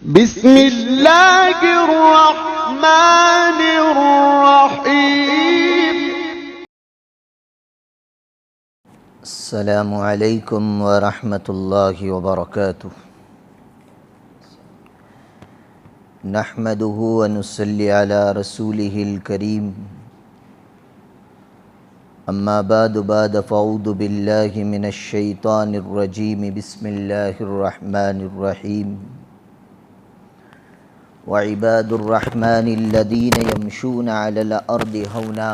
بسم اللہ الرحمن الرحیم۔ السلام علیکم ورحمۃ اللہ وبرکاتہ۔ نحمدہ ونصلی علی رسولہ الکریم، اما بعد فاعوذ باللہ من الشیطان الرجیم، بسم اللہ الرحمن الرحیم۔ وعباد الرحمن الذین یمشون علی الارض ہونا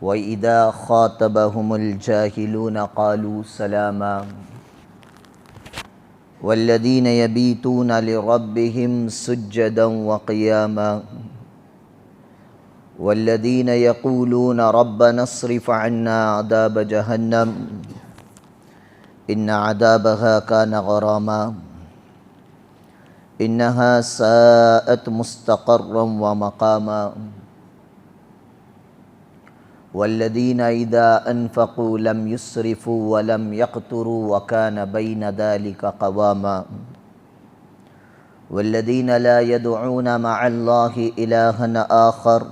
وَإِذَا خَاطَبَهُمُ الْجَاهِلُونَ قَالُوا سَلَامًا وَالَّذِينَ يَبِيتُونَ لِرَبِّهِمْ سُجَّدًا وَقِيَامًا وَالَّذِينَ يَقُولُونَ رَبَّنَا اصْرِفْ عَنَّا عَذَابَ جَهَنَّمَ إِنَّ عَذَابَهَا كَانَ غَرَامًا إِنَّهَا سَاءَتْ مُسْتَقَرًّا وَمَقَامًا والذین اذا انفقوا لم يسرفوا ولم يقتروا وكان بین ذلك قواما والذین لا يدعون مع اللہ الہا آخر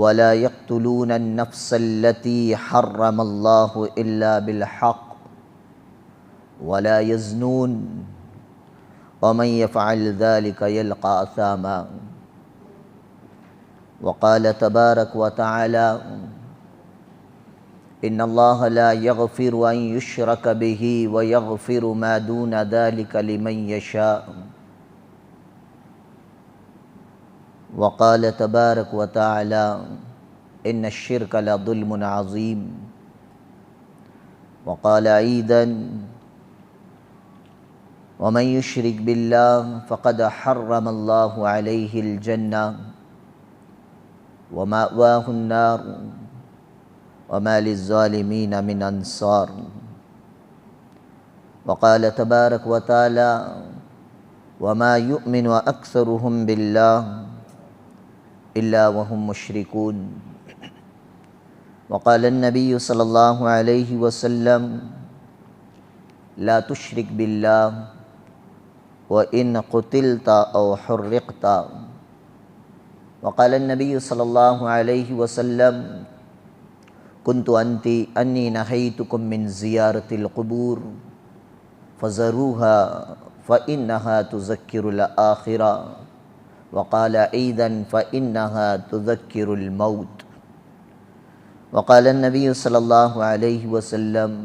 ولا يقتلون النفس التي حرم اللہ الا بالحق ولا يزنون ومن يفعل ذلك يلقى أثاما وقال تبارک وتعالی ان اللہ لا یغفر ان یشرک به ویغفر ما دون ذلک لمن یشاء وقال تبارک وتعالی ان الشرک لظلم عظیم وقال ایضا ومن یشرک باللہ فقد حرم اللہ علیہ الجنہ ومأواہ النار وما للظالمین من انصار وقال تبارک وتعالی وما یؤمن اکثرهم باللہ الا وهم مشرکون وقال النبی صلی اللہ علیہ وسلم لا تشرک باللہ وإن قتلت او حرقت وقال النبی صلی اللہ علیہ وسلم کنت انی نہیتکم من زیارت القبور فزروها فإنها تذکر الآخرہ وقال ایضا فإنها تذکر الموت وقال النبی صلی اللہ علیہ وسلم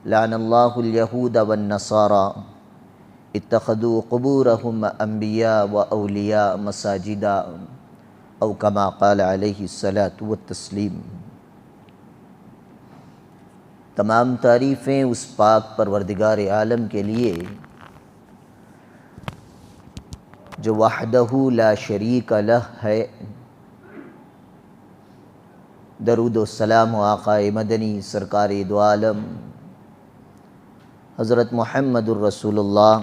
لعن اللہ اليہود والنصارى اتخذوا قبورهم انبیاء و اولیاء مساجدا او کما قال علیہ الصلاۃ والتسلیم۔ تمام تعریفیں اس پاک پروردگار عالم کے لیے جو وحدہ لا شریک لہ ہے۔ درود و سلام و آقا مدنی سرکار دو عالم حضرت محمد الرسول اللہ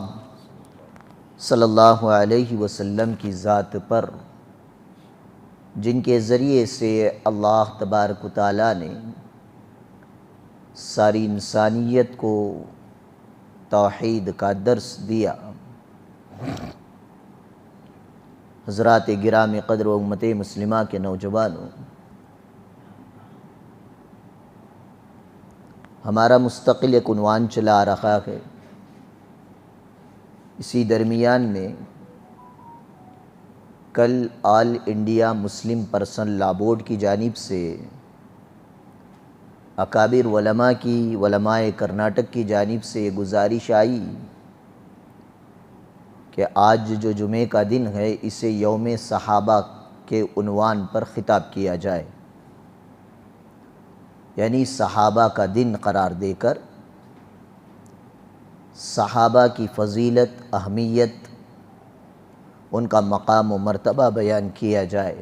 صلی اللہ علیہ وسلم کی ذات پر، جن کے ذریعے سے اللہ تبارک و تعالیٰ نے ساری انسانیت کو توحید کا درس دیا۔ حضرات گرامی قدر و امت مسلمہ کے نوجوانوں، ہمارا مستقل ایک عنوان چلا آ رہا ہے۔ اسی درمیان میں کل آل انڈیا مسلم پرسن لا بورڈ کی جانب سے اکابر علماء کرناٹک کی جانب سے یہ گزارش آئی کہ آج جو جمعے کا دن ہے اسے یوم صحابہ کے عنوان پر خطاب کیا جائے، یعنی صحابہ کا دن قرار دے کر صحابہ کی فضیلت، اہمیت، ان کا مقام و مرتبہ بیان کیا جائے۔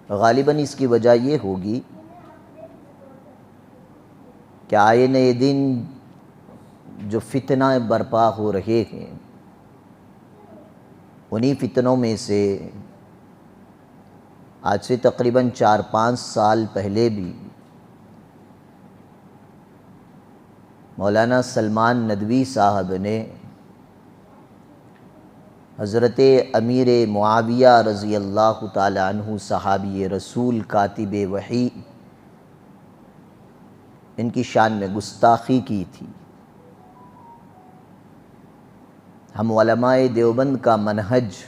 غالباً اس کی وجہ یہ ہوگی کہ آئے نئے دن جو فتنہ برپا ہو رہے ہیں، انہی فتنوں میں سے آج سے تقریباً 4-5 سال پہلے بھی مولانا سلمان ندوی صاحب نے حضرت امیر معاویہ رضی اللہ تعالی عنہ صحابی رسول کاتب وحی ان کی شان میں گستاخی کی تھی۔ ہم علماء دیوبند کا منہج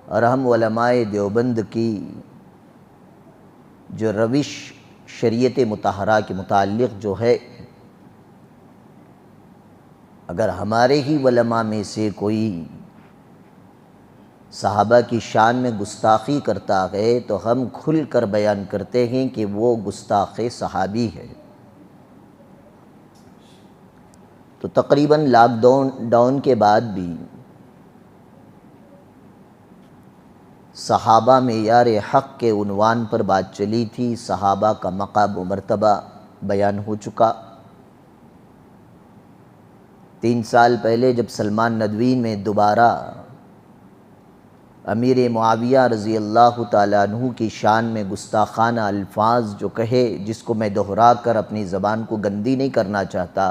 اور ہم علماء دیوبند کی جو روش شریعت مطہرہ کے متعلق جو ہے، اگر ہمارے ہی علماء میں سے کوئی صحابہ کی شان میں گستاخی کرتا ہے تو ہم کھل کر بیان کرتے ہیں کہ وہ گستاخ صحابی ہے۔ تو تقریباً لاک ڈاؤن کے بعد بھی صحابہ معیار حق کے عنوان پر بات چلی تھی، صحابہ کا مقام و مرتبہ بیان ہو چکا۔ 3 سال پہلے جب سلمان ندوی میں دوبارہ امیر معاویہ رضی اللہ تعالیٰ عنہ کی شان میں گستاخانہ الفاظ جو کہے، جس کو میں دہرا کر اپنی زبان کو گندی نہیں کرنا چاہتا،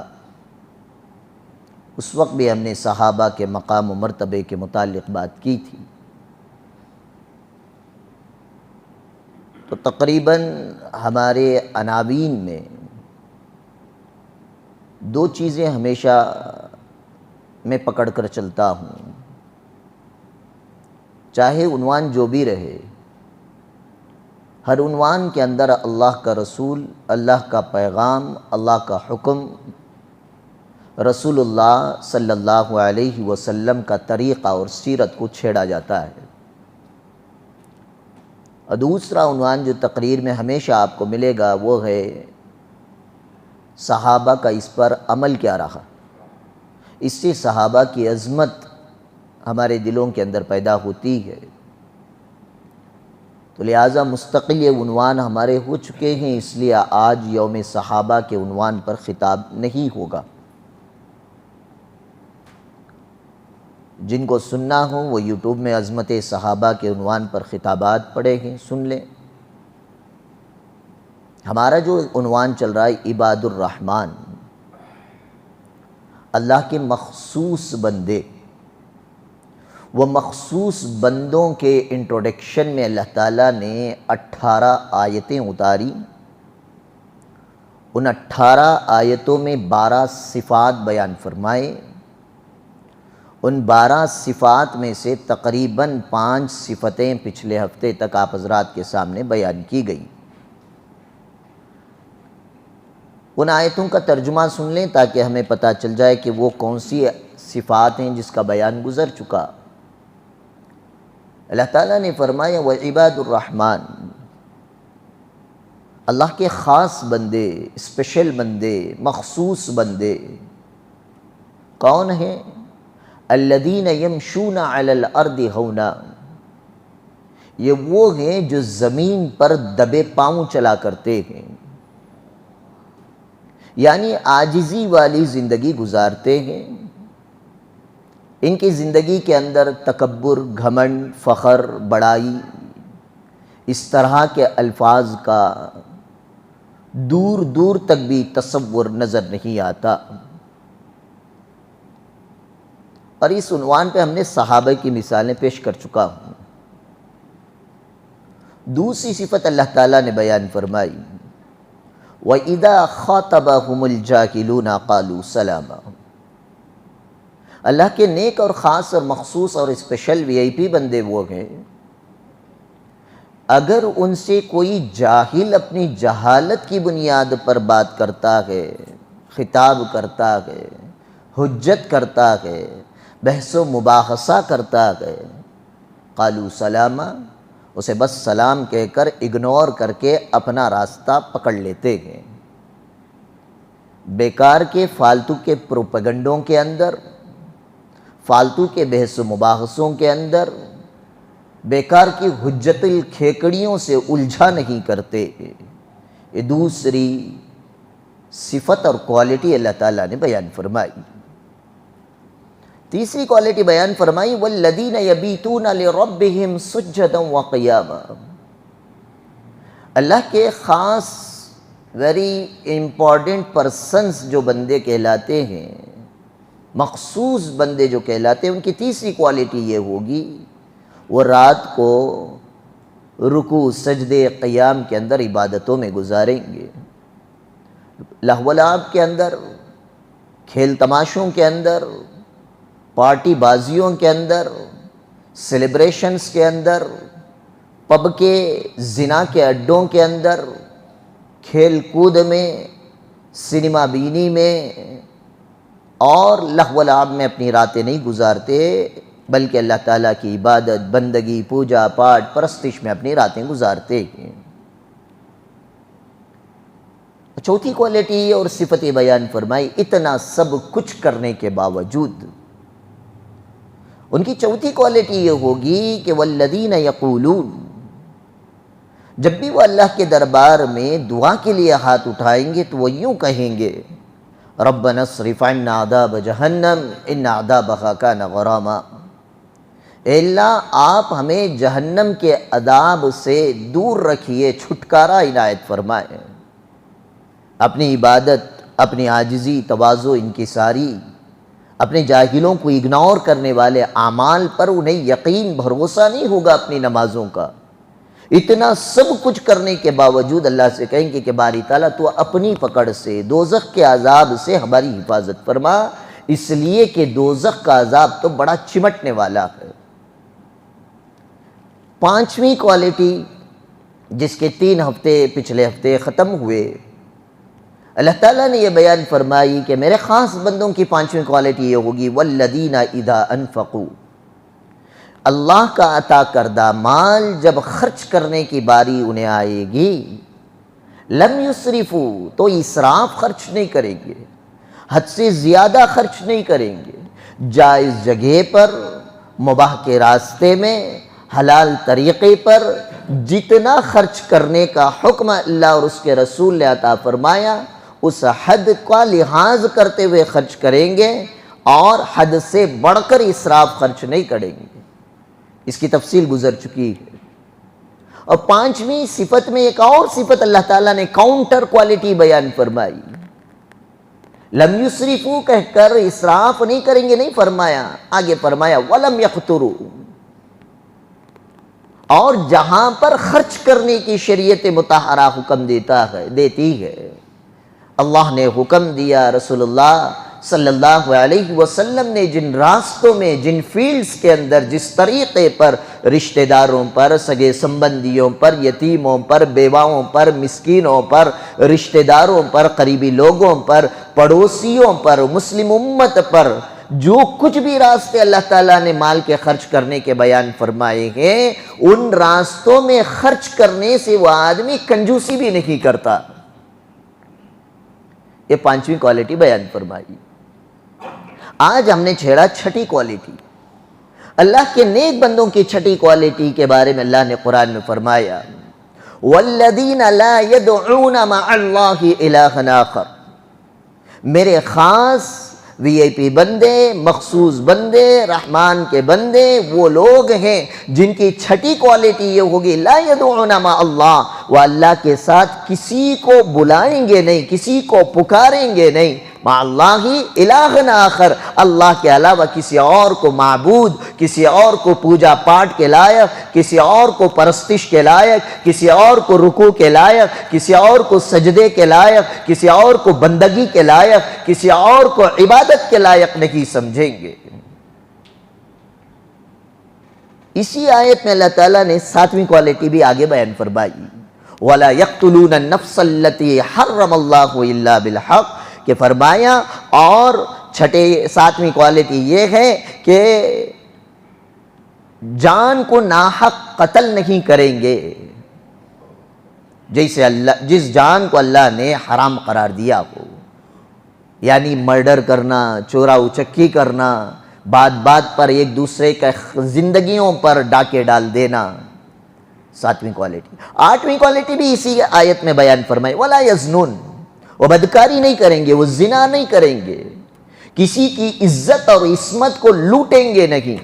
اس وقت بھی ہم نے صحابہ کے مقام و مرتبے کے متعلق بات کی تھی۔ تو تقریباً ہمارے عناوین میں 2 چیزیں ہمیشہ میں پکڑ کر چلتا ہوں، چاہے عنوان جو بھی رہے، ہر عنوان کے اندر اللہ کا رسول، اللہ کا پیغام، اللہ کا حکم، رسول اللہ صلی اللہ علیہ وسلم کا طریقہ اور سیرت کو چھیڑا جاتا ہے۔ اور دوسرا عنوان جو تقریر میں ہمیشہ آپ کو ملے گا وہ ہے صحابہ کا اس پر عمل کیا رہا۔ اس سے صحابہ کی عظمت ہمارے دلوں کے اندر پیدا ہوتی ہے، تو لہٰذا مستقل یہ عنوان ہمارے ہو چکے ہیں، اس لیے آج یوم صحابہ کے عنوان پر خطاب نہیں ہوگا۔ جن کو سننا ہو وہ یوٹیوب میں عظمت صحابہ کے عنوان پر خطابات پڑے ہیں، سن لیں۔ ہمارا جو عنوان چل رہا ہے عباد الرحمن، اللہ کے مخصوص بندے۔ وہ مخصوص بندوں کے انٹروڈکشن میں اللہ تعالیٰ نے 18 آیتیں اتاری۔ ان 18 آیتوں میں 12 صفات بیان فرمائے۔ ان 12 صفات میں سے تقریباً 5 صفتیں پچھلے ہفتے تک آپ حضرات کے سامنے بیان کی گئی۔ ان آیتوں کا ترجمہ سن لیں تاکہ ہمیں پتہ چل جائے کہ وہ کون سی صفات ہیں جس کا بیان گزر چکا۔ اللہ تعالیٰ نے فرمایا وعباد الرحمن، اللہ کے خاص بندے، اسپیشل بندے، مخصوص بندے کون ہیں؟ الذین یمشون علی الارض ہونا، یہ وہ ہیں جو زمین پر دبے پاؤں چلا کرتے ہیں، یعنی عاجزی والی زندگی گزارتے ہیں۔ ان کی زندگی کے اندر تکبر، گھمنڈ، فخر، بڑائی، اس طرح کے الفاظ کا دور دور تک بھی تصور نظر نہیں آتا۔ اور اس عنوان پہ ہم نے صحابہ کی مثالیں پیش کر چکا ہوں۔ دوسری صفت اللہ تعالیٰ نے بیان فرمائی وَإِذَا خَاطَبَهُمُ الْجَاهِلُونَ قَالُوا سَلَامًا، اللہ کے نیک اور خاص اور مخصوص اور اسپیشل VIP بندے وہ ہیں، اگر ان سے کوئی جاہل اپنی جہالت کی بنیاد پر بات کرتا ہے، خطاب کرتا ہے، حجت کرتا ہے، بحث و مباحثہ کرتا ہے، قالوا سلاما، اسے بس سلام کہہ کر اگنور کر کے اپنا راستہ پکڑ لیتے ہیں۔ بیکار کے فالتو کے پروپیگنڈوں کے اندر، فالتو کے بحث و مباحثوں کے اندر، بیکار کی حجت الکھیکڑیوں سے الجھا نہیں کرتے۔ یہ دوسری صفت اور کوالٹی اللہ تعالیٰ نے بیان فرمائی۔ تیسری کوالٹی بیان فرمائی والذین یبیتون لربہم سجدا وقیاما، اللہ کے خاص ویری امپورٹنٹ پرسنس جو بندے کہلاتے ہیں، مخصوص بندے جو کہلاتے ہیں، ان کی تیسری کوالٹی یہ ہوگی وہ رات کو رکوع سجدے قیام کے اندر عبادتوں میں گزاریں گے، لہو و لعب کے اندر، کھیل تماشوں کے اندر، پارٹی بازیوں کے اندر، سیلیبریشنز کے اندر، پب کے زنا کے اڈوں کے اندر، کھیل کود میں، سنیما بینی میں اور لہو و لعب میں اپنی راتیں نہیں گزارتے، بلکہ اللہ تعالیٰ کی عبادت، بندگی، پوجا پاٹ، پرستش میں اپنی راتیں گزارتے ہیں۔ چوتھی کوالٹی اور صفت بیان فرمائی، اتنا سب کچھ کرنے کے باوجود ان کی چوتھی کوالٹی یہ ہوگی کہ والذین یقولون، جب بھی وہ اللہ کے دربار میں دعا کے لیے ہاتھ اٹھائیں گے تو وہ یوں کہیں گے ربنا اصرف عنا عذاب جہنم ان عذابہا کان غراما، اے اللہ آپ ہمیں جہنم کے عذاب سے دور رکھیے، چھٹکارا عنایت فرمائیں۔ اپنی عبادت، اپنی عاجزی، تواضع، انکساری، اپنے جاہلوں کو اگنور کرنے والے اعمال پر انہیں یقین بھروسہ نہیں ہوگا اپنی نمازوں کا، اتنا سب کچھ کرنے کے باوجود اللہ سے کہیں گے کہ باری تعالیٰ تو اپنی پکڑ سے دوزخ کے عذاب سے ہماری حفاظت فرما، اس لیے کہ دوزخ کا عذاب تو بڑا چمٹنے والا ہے۔ پانچویں کوالٹی جس کے 3 ہفتے پچھلے ہفتے ختم ہوئے، اللہ تعالیٰ نے یہ بیان فرمائی کہ میرے خاص بندوں کی 5ویں کوالٹی یہ ہوگی والذین اذا انفقوا، اللہ کا عطا کردہ مال جب خرچ کرنے کی باری انہیں آئے گی، لم یسرفوا، تو اسراف خرچ نہیں کریں گے، حد سے زیادہ خرچ نہیں کریں گے، جائز جگہ پر، مباح کے راستے میں، حلال طریقے پر جتنا خرچ کرنے کا حکم اللہ اور اس کے رسول نے عطا فرمایا اس حد کا لحاظ کرتے ہوئے خرچ کریں گے، اور حد سے بڑھ کر اسراف خرچ نہیں کریں گے۔ اس کی تفصیل گزر چکی ہے۔ اور 5ویں صفت میں ایک اور صفت اللہ تعالیٰ نے کاؤنٹر کوالٹی بیان فرمائی، لم یسرفوا کہہ کر اسراف نہیں کریں گے نہیں فرمایا، آگے فرمایا ولم یقتروا، اور جہاں پر خرچ کرنے کی شریعت مطہرہ حکم دیتی ہے، اللہ نے حکم دیا، رسول اللہ صلی اللہ علیہ وسلم نے جن راستوں میں، جن فیلڈز کے اندر، جس طریقے پر رشتہ داروں پر، سگے سمبندیوں پر، یتیموں پر، بیواؤں پر، مسکینوں پر، رشتہ داروں پر، قریبی لوگوں پر، پڑوسیوں پر، مسلم امت پر جو کچھ بھی راستے اللہ تعالیٰ نے مال کے خرچ کرنے کے بیان فرمائے ہیں، ان راستوں میں خرچ کرنے سے وہ آدمی کنجوسی بھی نہیں کرتا۔ یہ 5ویں کوالٹی بیان فرمائی۔ آج ہم نے چھیڑا 6ٹھی کوالٹی، اللہ کے نیک بندوں کی 6ٹھی کوالٹی کے بارے میں اللہ نے قرآن میں فرمایا وَالَّذِينَ لَا يَدْعُونَ مَعَ اللَّهِ إِلَٰهًا آخَرَ، میرے خاص VIP بندے، مخصوص بندے، رحمان کے بندے وہ لوگ ہیں جن کی 6ٹھی کوالٹی یہ ہوگی لا يدعون مع اللہ، وہ اللہ کے ساتھ کسی کو بلائیں گے نہیں، کسی کو پکاریں گے نہیں، مع اللہ الہ آخر، اللہ کے علاوہ کسی اور کو معبود، کسی اور کو پوجا پاٹ کے لائق، کسی اور کو پرستش کے لائق، کسی اور کو رکوع کے لائق، کسی اور کو سجدے کے لائق، کسی اور کو بندگی کے لائق، کسی اور کو عبادت کے لائق نہیں سمجھیں گے۔ اسی آیت میں اللہ تعالیٰ نے 7ویں کوالٹی بھی آگے بیان فرمائی وَلَا يَقْتُلُونَ النَّفْسَ الَّتِي حَرَّمَ اللَّهُ إِلَّا بِالْحَقِّ، کہ فرمایا اور 7ویں کوالٹی یہ ہے کہ جان کو ناحق قتل نہیں کریں گے، جیسے جس جان کو اللہ نے حرام قرار دیا ہو، یعنی مرڈر کرنا، چورا اچکی کرنا، بات بات پر ایک دوسرے کے زندگیوں پر ڈاکے ڈال دینا، 7ویں کوالٹی۔ 8ویں کوالٹی بھی اسی آیت میں بیان فرمائی وَلَا يَزْنُونَ، وہ بدکاری نہیں کریں گے، وہ زنا نہیں کریں گے، کسی کی عزت اور عصمت کو لوٹیں گے نہیں،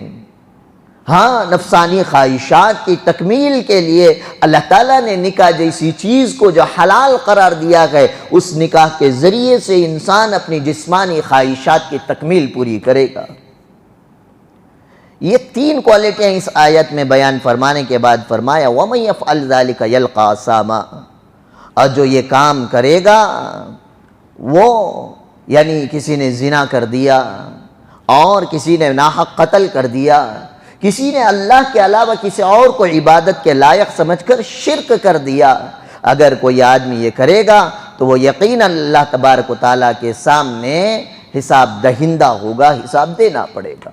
ہاں، نفسانی خواہشات کی تکمیل کے لیے اللہ تعالیٰ نے نکاح جیسی چیز کو جو حلال قرار دیا ہے، اس نکاح کے ذریعے سے انسان اپنی جسمانی خواہشات کی تکمیل پوری کرے گا۔ یہ 3 کوالٹیاں اس آیت میں بیان فرمانے کے بعد فرمایا وَمَن يَفْعَلْ ذَلِكَ يَلْقَى أَثَامًا، اور جو یہ کام کرے گا وہ، یعنی کسی نے زنا کر دیا اور کسی نے ناحق قتل کر دیا، کسی نے اللہ کے علاوہ کسی اور کو عبادت کے لائق سمجھ کر شرک کر دیا، اگر کوئی آدمی یہ کرے گا تو وہ یقیناً اللہ تبارک و تعالیٰ کے سامنے حساب دہندہ ہوگا، حساب دینا پڑے گا۔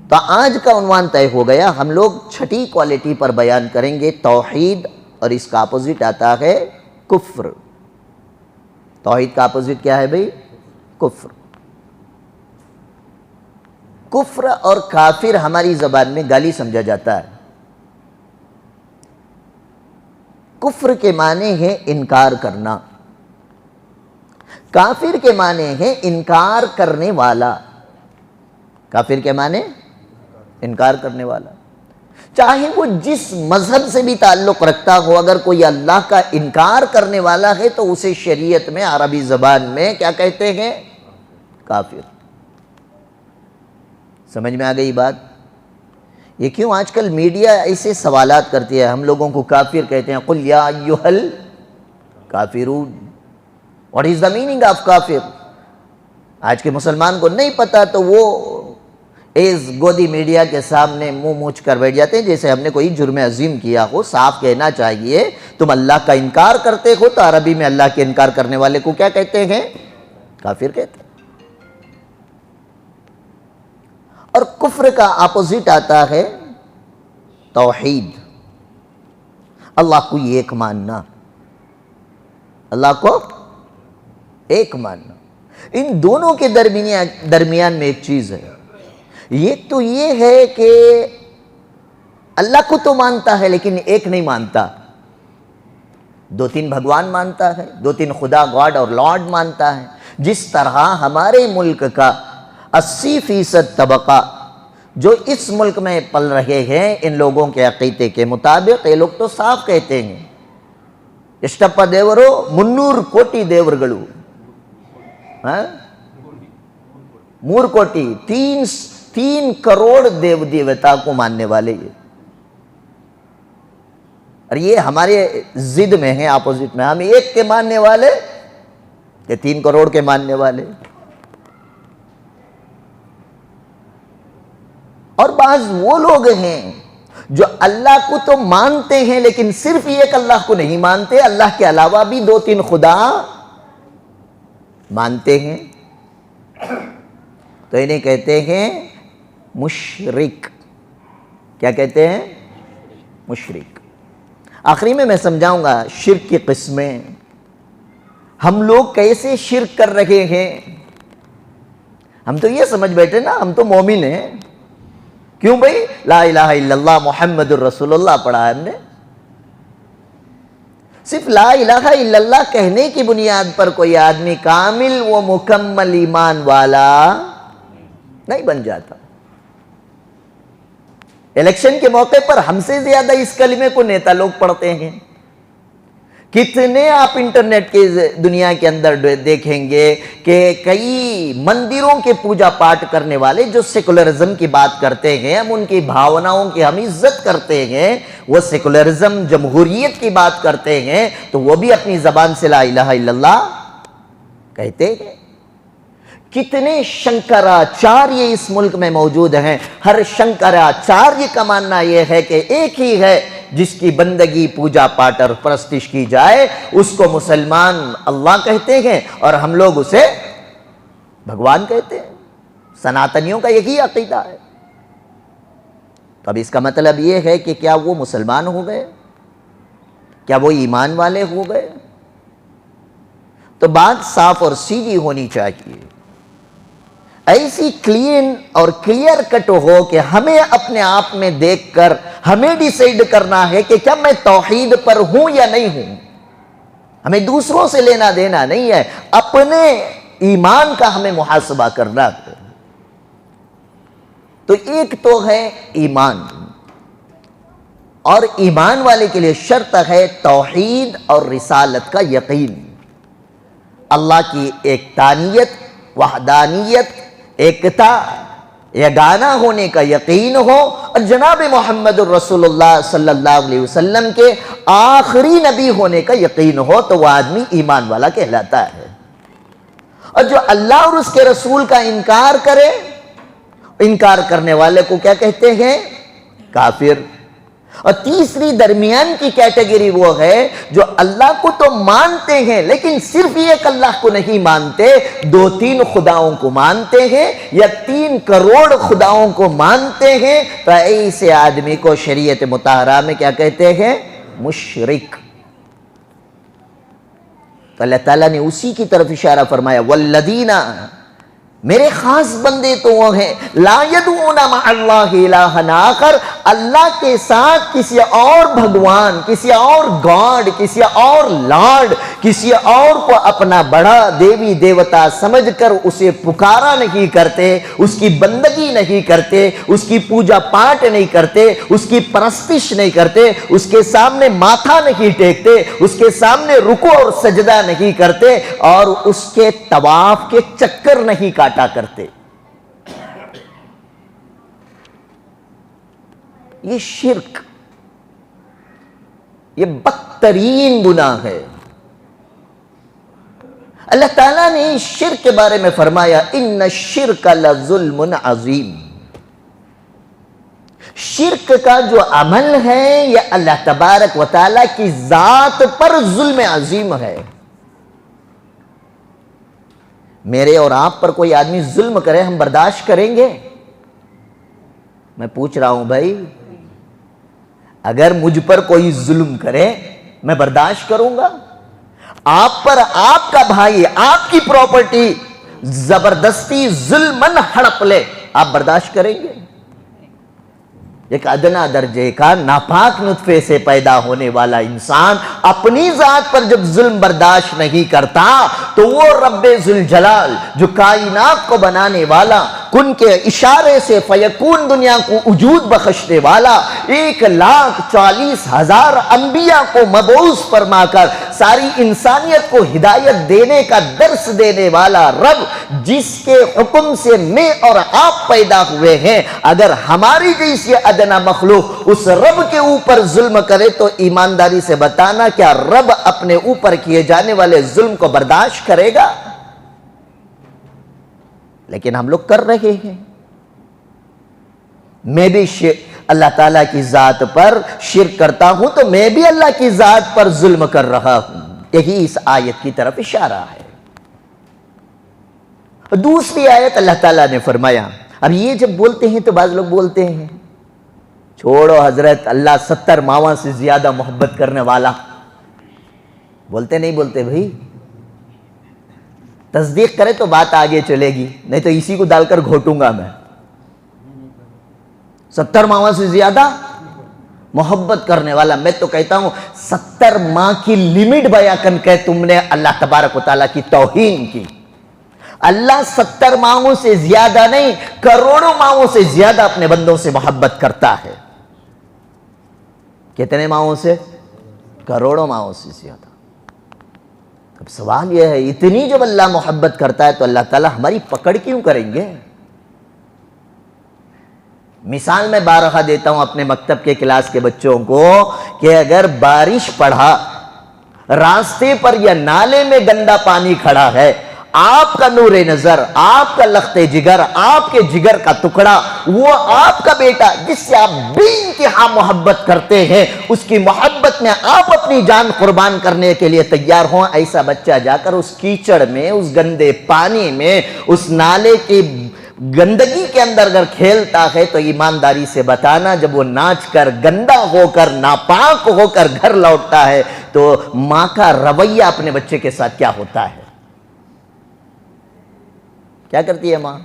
تو آج کا عنوان طے ہو گیا، ہم لوگ 6ٹھی کوالٹی پر بیان کریں گے، توحید، اور اس کا اپوزٹ آتا ہے کفر۔ توحید کا اپوزٹ کیا ہے بھئی؟ کفر۔ کفر اور کافر ہماری زبان میں گالی سمجھا جاتا ہے۔ کفر کے معنی ہے انکار کرنا، کافر کے معنی ہے انکار کرنے والا۔ کافر کے معنی انکار کرنے والا، چاہے وہ جس مذہب سے بھی تعلق رکھتا ہو، اگر کوئی اللہ کا انکار کرنے والا ہے تو اسے شریعت میں، عربی زبان میں کیا کہتے ہیں؟ کافر۔ سمجھ میں آ گئی بات؟ یہ کیوں آج کل میڈیا ایسے سوالات کرتی ہے، ہم لوگوں کو کافر کہتے ہیں، قُلْ يَا أَيُّهَا الْكَافِرُونَ، what is the meaning of کافر؟ آج کے مسلمان کو نہیں پتا تو وہ اس گودی میڈیا کے سامنے منہ موچ کر بیٹھ جاتے ہیں جیسے ہم نے کوئی جرم عظیم کیا ہو۔ صاف کہنا چاہیے، تم اللہ کا انکار کرتے ہو تو عربی میں اللہ کے انکار کرنے والے کو کیا کہتے ہیں؟ کافر کہتے ہیں۔ اور کفر کا اپوزٹ آتا ہے توحید، اللہ کو ایک ماننا، اللہ کو ایک ماننا۔ ان دونوں کے درمیان میں ایک چیز ہے، یہ تو یہ ہے کہ اللہ کو تو مانتا ہے لیکن ایک نہیں مانتا، 2-3 بھگوان مانتا ہے، 2-3 خدا، گاڈ اور لارڈ مانتا ہے۔ جس طرح ہمارے ملک کا 80% طبقہ جو اس ملک میں پل رہے ہیں، ان لوگوں کے عقیدے کے مطابق یہ لوگ تو صاف کہتے ہیں اشٹپ دیورو 300 ಕೋಟಿ ದೇವರುಗಳು، 3 ಕೋಟಿ 3 کروڑ دیو دیوتا کو ماننے والے یہ، اور یہ ہمارے ضد میں ہیں، اپوزٹ میں، ہم ایک کے ماننے والے، یہ 3 کروڑ کے ماننے والے۔ اور بعض وہ لوگ ہیں جو اللہ کو تو مانتے ہیں لیکن صرف ایک اللہ کو نہیں مانتے، اللہ کے علاوہ بھی 2-3 خدا مانتے ہیں، تو انہیں کہتے ہیں مشرک۔ کیا کہتے ہیں؟ مشرک۔ آخری میں سمجھاؤں گا شرک کی قسمیں، ہم لوگ کیسے شرک کر رہے ہیں۔ ہم تو یہ سمجھ بیٹھے نا ہم تو مومن ہیں، کیوں بھئی؟ لا الہ الا اللہ محمد الرسول اللہ پڑھا ہے ہم نے۔ صرف لا الہ الا اللہ کہنے کی بنیاد پر کوئی آدمی کامل و مکمل ایمان والا نہیں بن جاتا۔ الیکشن کے موقع پر ہم سے زیادہ اس کلمے کو نیتا لوگ پڑھتے ہیں۔ کتنے آپ انٹرنیٹ کے دنیا کے اندر دیکھیں گے کہ کئی مندروں کے پوجا پاٹ کرنے والے جو سیکولرزم کی بات کرتے ہیں، ہم ان کی بھاوناؤں کی ہم عزت کرتے ہیں، وہ سیکولرزم جمہوریت کی بات کرتے ہیں تو وہ بھی اپنی زبان سے لا الہ الا اللہ کہتے ہیں۔ کتنے شنکراچاریہ اس ملک میں موجود ہیں، ہر شنکراچاریہ کا ماننا یہ ہے کہ ایک ہی ہے جس کی بندگی، پوجا پاٹ اور پرستش کی جائے، اس کو مسلمان اللہ کہتے ہیں اور ہم لوگ اسے بھگوان کہتے ہیں۔ سناتنیوں کا یہی عقیدہ ہے۔ تو اب اس کا مطلب یہ ہے کہ کیا وہ مسلمان ہو گئے؟ کیا وہ ایمان والے ہو گئے؟ تو بات صاف اور سیدھی ہونی چاہیے، ایسی کلین اور کلیئر کٹ ہو کہ ہمیں اپنے آپ میں دیکھ کر ہمیں ڈیسائیڈ کرنا ہے کہ کیا میں توحید پر ہوں یا نہیں ہوں۔ ہمیں دوسروں سے لینا دینا نہیں ہے، اپنے ایمان کا ہمیں محاسبہ کرنا ہے۔ تو ایک تو ہے ایمان، اور ایمان والے کے لیے شرط ہے توحید اور رسالت کا یقین، اللہ کی ایکتانیت، وحدانیت، ایکتا، یگانہ ہونے کا یقین ہو، اور جناب محمد الرسول اللہ صلی اللہ علیہ وسلم کے آخری نبی ہونے کا یقین ہو، تو وہ آدمی ایمان والا کہلاتا ہے۔ اور جو اللہ اور اس کے رسول کا انکار کرے، انکار کرنے والے کو کیا کہتے ہیں؟ کافر۔ اور تیسری درمیان کی کیٹیگری وہ ہے جو اللہ کو تو مانتے ہیں لیکن صرف ایک اللہ کو نہیں مانتے، 2-3 خداؤں کو مانتے ہیں یا 3 کروڑ خداؤں کو مانتے ہیں، تو ایسے آدمی کو شریعت مطہرہ میں کیا کہتے ہیں؟ مشرک۔ تو اللہ تعالیٰ نے اسی کی طرف اشارہ فرمایا، والذین، میرے خاص بندے تو وہ ہیں، لا یدعون مع اللہ الہا آخر، اللہ کے ساتھ کسی اور بھگوان، کسی اور گاڈ، کسی اور لارڈ، کسی اور کو اپنا بڑا دیوی دیوتا سمجھ کر اسے پکارا نہیں کرتے، اس کی بندگی نہیں کرتے، اس کی پوجا پاٹ نہیں کرتے، اس کی پرستش نہیں کرتے، اس کے سامنے ماتھا نہیں ٹیکتے، اس کے سامنے رکوع اور سجدہ نہیں کرتے، اور اس کے طواف کے چکر نہیں کاٹا کرتے۔ یہ شرک، یہ بدترین گناہ ہے۔ اللہ تعالیٰ نے شرک کے بارے میں فرمایا، ان الشرک لظلم عظیم۔ شرک کا جو عمل ہے یہ اللہ تبارک و تعالیٰ کی ذات پر ظلم عظیم ہے۔ میرے اور آپ پر کوئی آدمی ظلم کرے، ہم برداشت کریں گے؟ میں پوچھ رہا ہوں بھائی، اگر مجھ پر کوئی ظلم کرے میں برداشت کروں گا؟ آپ پر آپ کا بھائی آپ کی پراپرٹی زبردستی ظلمن ہڑپ لے، آپ برداشت کریں گے؟ ایک ادنا درجے کا ناپاک نطفے سے پیدا ہونے والا انسان اپنی ذات پر جب ظلم برداشت نہیں کرتا، تو وہ رب ذوالجلال جو کائنات کو بنانے والا، کن کے اشارے سے فیکون دنیا کو وجود بخشنے والا، 1,40,000 انبیاء کو مبعوث فرما کر ساری انسانیت کو ہدایت دینے کا درس دینے والا رب، جس کے حکم سے میں اور آپ پیدا ہوئے ہیں، اگر ہماری جیسی ادنا مخلوق اس رب کے اوپر ظلم کرے تو ایمانداری سے بتانا، کیا رب اپنے اوپر کیے جانے والے ظلم کو برداشت کرے گا؟ لیکن ہم لوگ کر رہے ہیں۔ میں بھی اللہ تعالیٰ کی ذات پر شرک کرتا ہوں تو میں بھی اللہ کی ذات پر ظلم کر رہا ہوں۔ یہی اس آیت کی طرف اشارہ ہے۔ دوسری آیت اللہ تعالیٰ نے فرمایا، اب یہ جب بولتے ہیں تو بعض لوگ بولتے ہیں چھوڑو حضرت، اللہ 70 ماواں سے زیادہ محبت کرنے والا۔ بولتے نہیں بولتے بھائی؟ تصدیق کرے تو بات آگے چلے گی، نہیں تو اسی کو ڈال کر گھوٹوں گا میں۔ 70 ماواں سے زیادہ محبت کرنے والا، میں تو کہتا ہوں 70 ماہ کی لیمٹ بیان کر کے تم نے اللہ تبارک و تعالیٰ کی توہین کی۔ اللہ 70 ماہوں سے زیادہ نہیں، کروڑوں ماہوں سے زیادہ اپنے بندوں سے محبت کرتا ہے۔ کتنے ماہوں سے؟ کروڑوں ماہوں سے زیادہ۔ اب سوال یہ ہے، اتنی جب اللہ محبت کرتا ہے تو اللہ تعالیٰ ہماری پکڑ کیوں کریں گے؟ مثال میں بارہا دیتا ہوں اپنے مکتب کے کلاس کے بچوں کو کہ اگر بارش پڑا، راستے پر یا نالے میں گندا پانی کھڑا ہے، آپ کا نور نظر، آپ کا لخت جگر، آپ کے جگر کا ٹکڑا، وہ آپ کا بیٹا جس سے آپ بے انتہا محبت کرتے ہیں، اس کی محبت میں آپ اپنی جان قربان کرنے کے لیے تیار ہوں، ایسا بچہ جا کر اس کیچڑ میں، اس گندے پانی میں، اس نالے کی گندگی کے اندر اگر کھیلتا ہے تو ایمانداری سے بتانا، جب وہ ناچ کر گندا ہو کر ناپاک ہو کر گھر لوٹتا ہے تو ماں کا رویہ اپنے بچے کے ساتھ کیا ہوتا ہے؟ کیا کرتی ہے ماں؟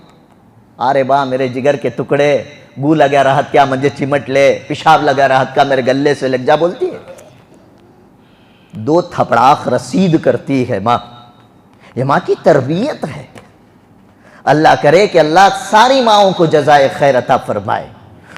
آرے باں میرے جگر کے ٹکڑے، بو لگا رہت کیا مجھے چمٹ لے، پیشاب لگا رہت کا میرے گلے سے لگ جا، بولتی ہے۔ 2 تھپڑاخ رسید کرتی ہے ماں۔ یہ ماں کی تربیت ہے۔ اللہ کرے کہ اللہ ساری ماؤں کو جزائے خیر عطا فرمائے.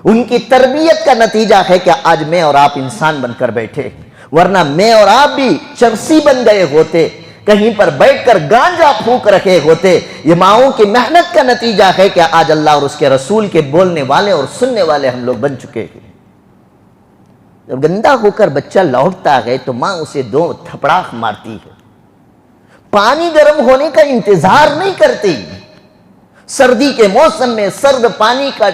ان کی تربیت کا نتیجہ ہے کہ آج میں اور آپ انسان بن کر بیٹھے، ورنہ میں اور آپ بھی چرسی بن گئے ہوتے، کہیں پر بیٹھ کر گانجا پھونک رکھے ہوتے. یہ ماؤں کی محنت کا نتیجہ ہے کہ آج اللہ اور اس کے رسول کے بولنے والے اور سننے والے ہم لوگ بن چکے ہیں. جب گندا ہو کر بچہ لوٹتا ہے تو ماں اسے 2 تھپڑاک مارتی ہے، پانی گرم ہونے کا انتظار نہیں کرتی. سردی کے موسم میں سرد پانی کا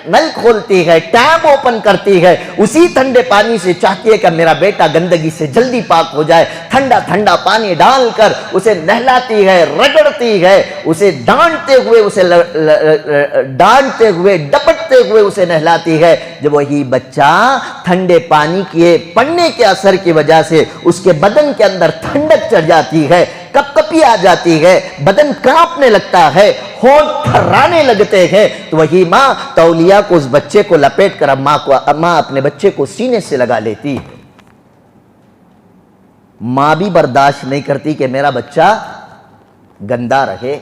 نل کھولتی ہے، ٹیپ اوپن کرتی ہے، اسی ٹھنڈے پانی سے چاہتی ہے کہ میرا بیٹا گندگی سے جلدی پاک ہو جائے. ٹھنڈا ٹھنڈا پانی ڈال کر اسے نہلاتی ہے، رگڑتی ہے، اسے ڈانٹتے ہوئے ڈپٹتے ہوئے اسے نہلاتی ہے. جب وہی بچہ ٹھنڈے پانی کے پڑنے کے اثر کی وجہ سے اس کے بدن کے اندر ٹھنڈک چڑھ جاتی ہے، کپ کپی آ جاتی ہے، بدن کانپنے لگتا ہے، ہونٹ تھرانے لگتے ہیں، تو وہی ماں تولیہ کو اس بچے کو لپیٹ کر ماں اپنے بچے کو سینے سے لگا لیتی ہے. ماں بھی برداشت نہیں کرتی کہ میرا بچہ گندا رہے.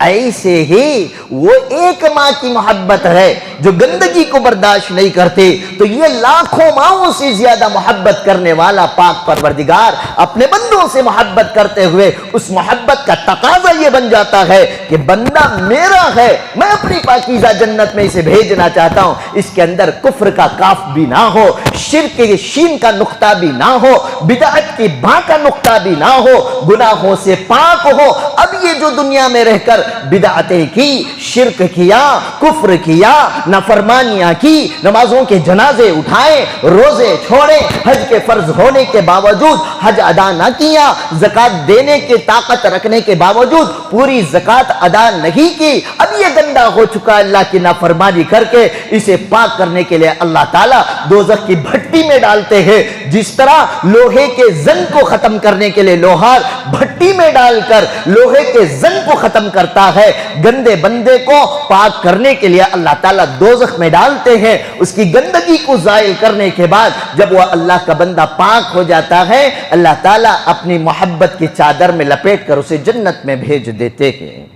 ایسے ہی وہ ایک ماں کی محبت ہے جو گندگی کو برداشت نہیں کرتی، تو یہ لاکھوں ماؤں سے زیادہ محبت کرنے والا پاک پروردگار اپنے بندوں سے محبت کرتے ہوئے اس محبت کا تقاضا یہ بن جاتا ہے کہ بندہ میرا ہے، میں اپنی پاکیزہ جنت میں اسے بھیجنا چاہتا ہوں. اس کے اندر کفر کا کاف بھی نہ ہو، شرک کے شین کا نقطہ بھی نہ ہو، بدعت کی با کا نقطہ بھی نہ ہو، گناہوں سے پاک ہو. اب یہ جو دنیا میں رہ کر بدعتیں کی، شرک کیا، کفر کیا، نافرمانیاں کی، نمازوں کے جنازے اٹھائے، روزے چھوڑے، حج کے فرض ہونے کے باوجود حج ادا نہ کیا، زکوٰۃ دینے کی طاقت رکھنے کے باوجود پوری زکوٰۃ ادا نہیں کی، اب یہ گندا ہو چکا اللہ کی نافرمانی کر کے. اسے پاک کرنے کے لیے اللہ تعالیٰ دوزخ کی بھٹی میں ڈالتے ہیں. جس طرح لوہے کے زنگ کو ختم کرنے کے لیے لوہار بھٹی میں ڈال کر لوہے کے زنگ کو ختم کرتا ہے، گندے بندے کو پاک کرنے کے لیے اللہ تعالیٰ دوزخ میں ڈالتے ہیں. اس کی گندگی کو زائل کرنے کے بعد جب وہ اللہ کا بندہ پاک ہو جاتا ہے، اللہ تعالیٰ اپنی محبت کی چادر میں لپیٹ کر اسے جنت میں بھیج دیتے ہیں.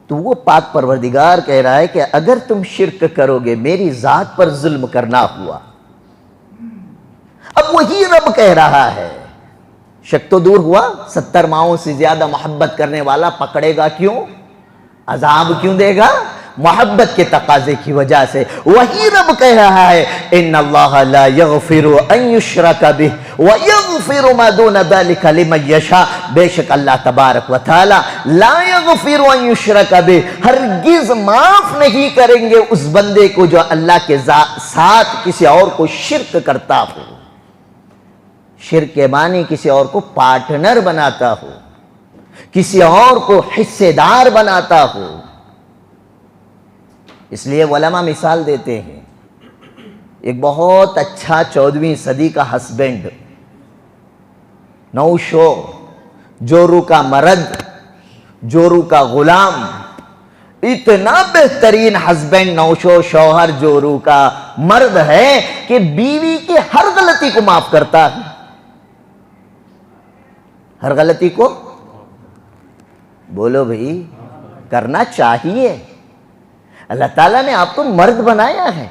تو وہ پاک پروردگار کہہ رہا ہے کہ اگر تم شرک کرو گے میری ذات پر ظلم کرنا ہوا. اب وہی رب کہہ رہا ہے، شک تو دور ہوا، 70 ماؤں سے زیادہ محبت کرنے والا پکڑے گا کیوں، عذاب کیوں دے گا؟ محبت کے تقاضے کی وجہ سے. وہی رب کہہ رہا ہے ان اللہ لا یغفر ان یشرک بہ ویغفر ما دون ذلک لمن یشاء. بے شک اللہ تبارک و تعالی لا یغفر ان یشرک بہ، ہرگز معاف نہیں کریں گے اس بندے کو جو اللہ کے ساتھ کسی اور کو شرک کرتا ہو. شرک کے معنی کسی اور کو پارٹنر بناتا ہو، کسی اور کو حصے دار بناتا ہو. اس لیے علماء مثال دیتے ہیں، ایک بہت اچھا 14ویں صدی کا ہسبینڈ، نوشو، جورو کا مرد، جورو کا غلام، اتنا بہترین ہسبینڈ نوشو شوہر جورو کا مرد ہے کہ بیوی کی ہر غلطی کو معاف کرتا ہے. ہر غلطی کو بولو بھئی کرنا چاہیے. اللہ تعالیٰ نے آپ کو مرد بنایا ہے.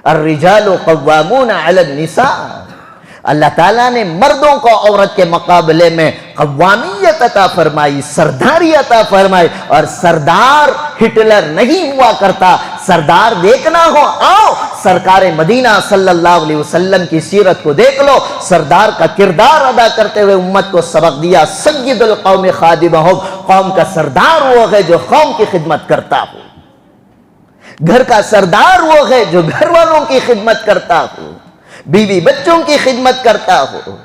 الرجال قوامون علی النساء. اللہ تعالیٰ نے مردوں کو عورت کے مقابلے میں قوامیت عطا فرمائی، سرداری عطا فرمائی. اور سردار ہٹلر نہیں ہوا کرتا. سردار دیکھنا ہو آؤ سرکار مدینہ صلی اللہ علیہ وسلم کی سیرت کو دیکھ لو. سردار کا کردار ادا کرتے ہوئے امت کو سبق دیا. سید القوم خادمہم، قوم کا سردار وہ ہے جو قوم کی خدمت کرتا ہو. گھر کا سردار وہ ہے جو گھر والوں کی خدمت کرتا ہو، بیوی بچوں کی خدمت کرتا ہو.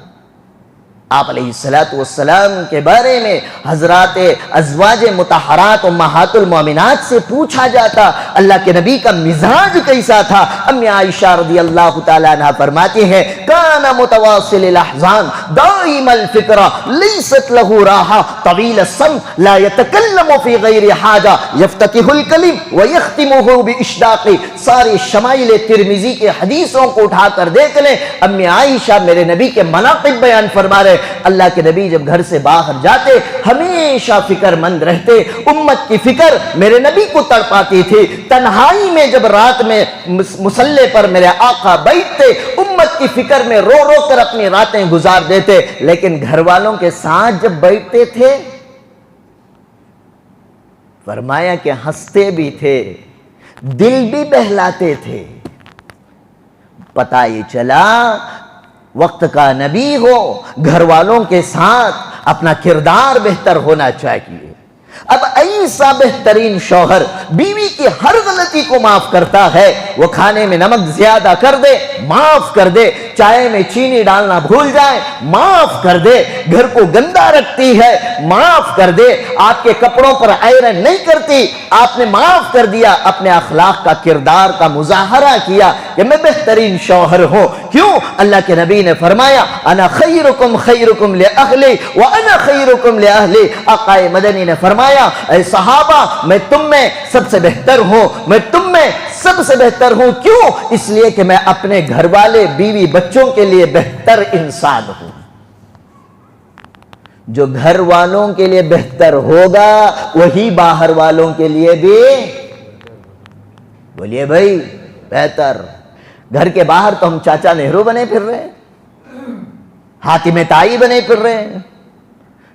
آپ علیہ السلام کے بارے میں حضرات ازواج مطہرات امہات المومنات سے پوچھا جاتا اللہ کے نبی کا مزاج کیسا تھا. امی عائشہ رضی اللہ تعالیٰ عنہ فرماتی ہیں کان متواصل الاحزان دائم الفکرہ لیست له راحہ طویل الصمت لا يتکلم فی غیر حاجہ یفتتح الکلم ویختمہ باشداق. ساری شمائل ترمذی کے حدیثوں کو اٹھا کر دیکھ لیں، امی عائشہ میرے نبی کے مناقب بیان فرما رہے ہے اللہ کے نبی جب گھر سے باہر جاتے ہمیشہ فکر مند رہتے، امت کی فکر میرے نبی کو تڑپاتی تھی۔ تنہائی میں جب رات میں مصلی پر میرے آقا بیٹھتے امت کی فکر میں رو رو کر اپنی راتیں گزار دیتے، لیکن گھر والوں کے ساتھ جب بیٹھتے تھے فرمایا کہ ہنستے بھی تھے، دل بھی بہلاتے تھے۔ پتہ یہ چلا وقت کا نبی ہو، گھر والوں کے ساتھ اپنا کردار بہتر ہونا چاہیے۔ اب ایسا بہترین شوہر بیوی کی ہر غلطی کو معاف کرتا ہے، وہ کھانے میں نمک زیادہ کر دے معاف کر دے، چائے میں چینی ڈالنا بھول جائے معاف کر دے، گھر کو گندا رکھتی ہے معاف کر دے، آپ کے کپڑوں پر آئرن نہیں کرتی آپ نے معاف کر دیا، اپنے اخلاق کا کردار کا مظاہرہ کیا کہ میں بہترین شوہر ہوں۔ کیوں؟ اللہ کے نبی نے فرمایا انا خیرکم خیرکم لأہلی وانا خیرکم لأہلی۔ آقا مدنی نے فرمایا اے صحابہ میں تم میں سب سے بہتر ہوں، میں تم میں سب سے بہتر ہوں۔ کیوں؟ اس لیے کہ میں اپنے گھر والے بیوی بچوں کے لیے بہتر انسان ہوں۔ جو گھر والوں کے لیے بہتر ہوگا وہی باہر والوں کے لیے بھی بولیے بھائی بہتر۔ گھر کے باہر تو ہم چاچا نہرو بنے پھر رہے ہیں، حاتم طائی بنے پھر رہے ہیں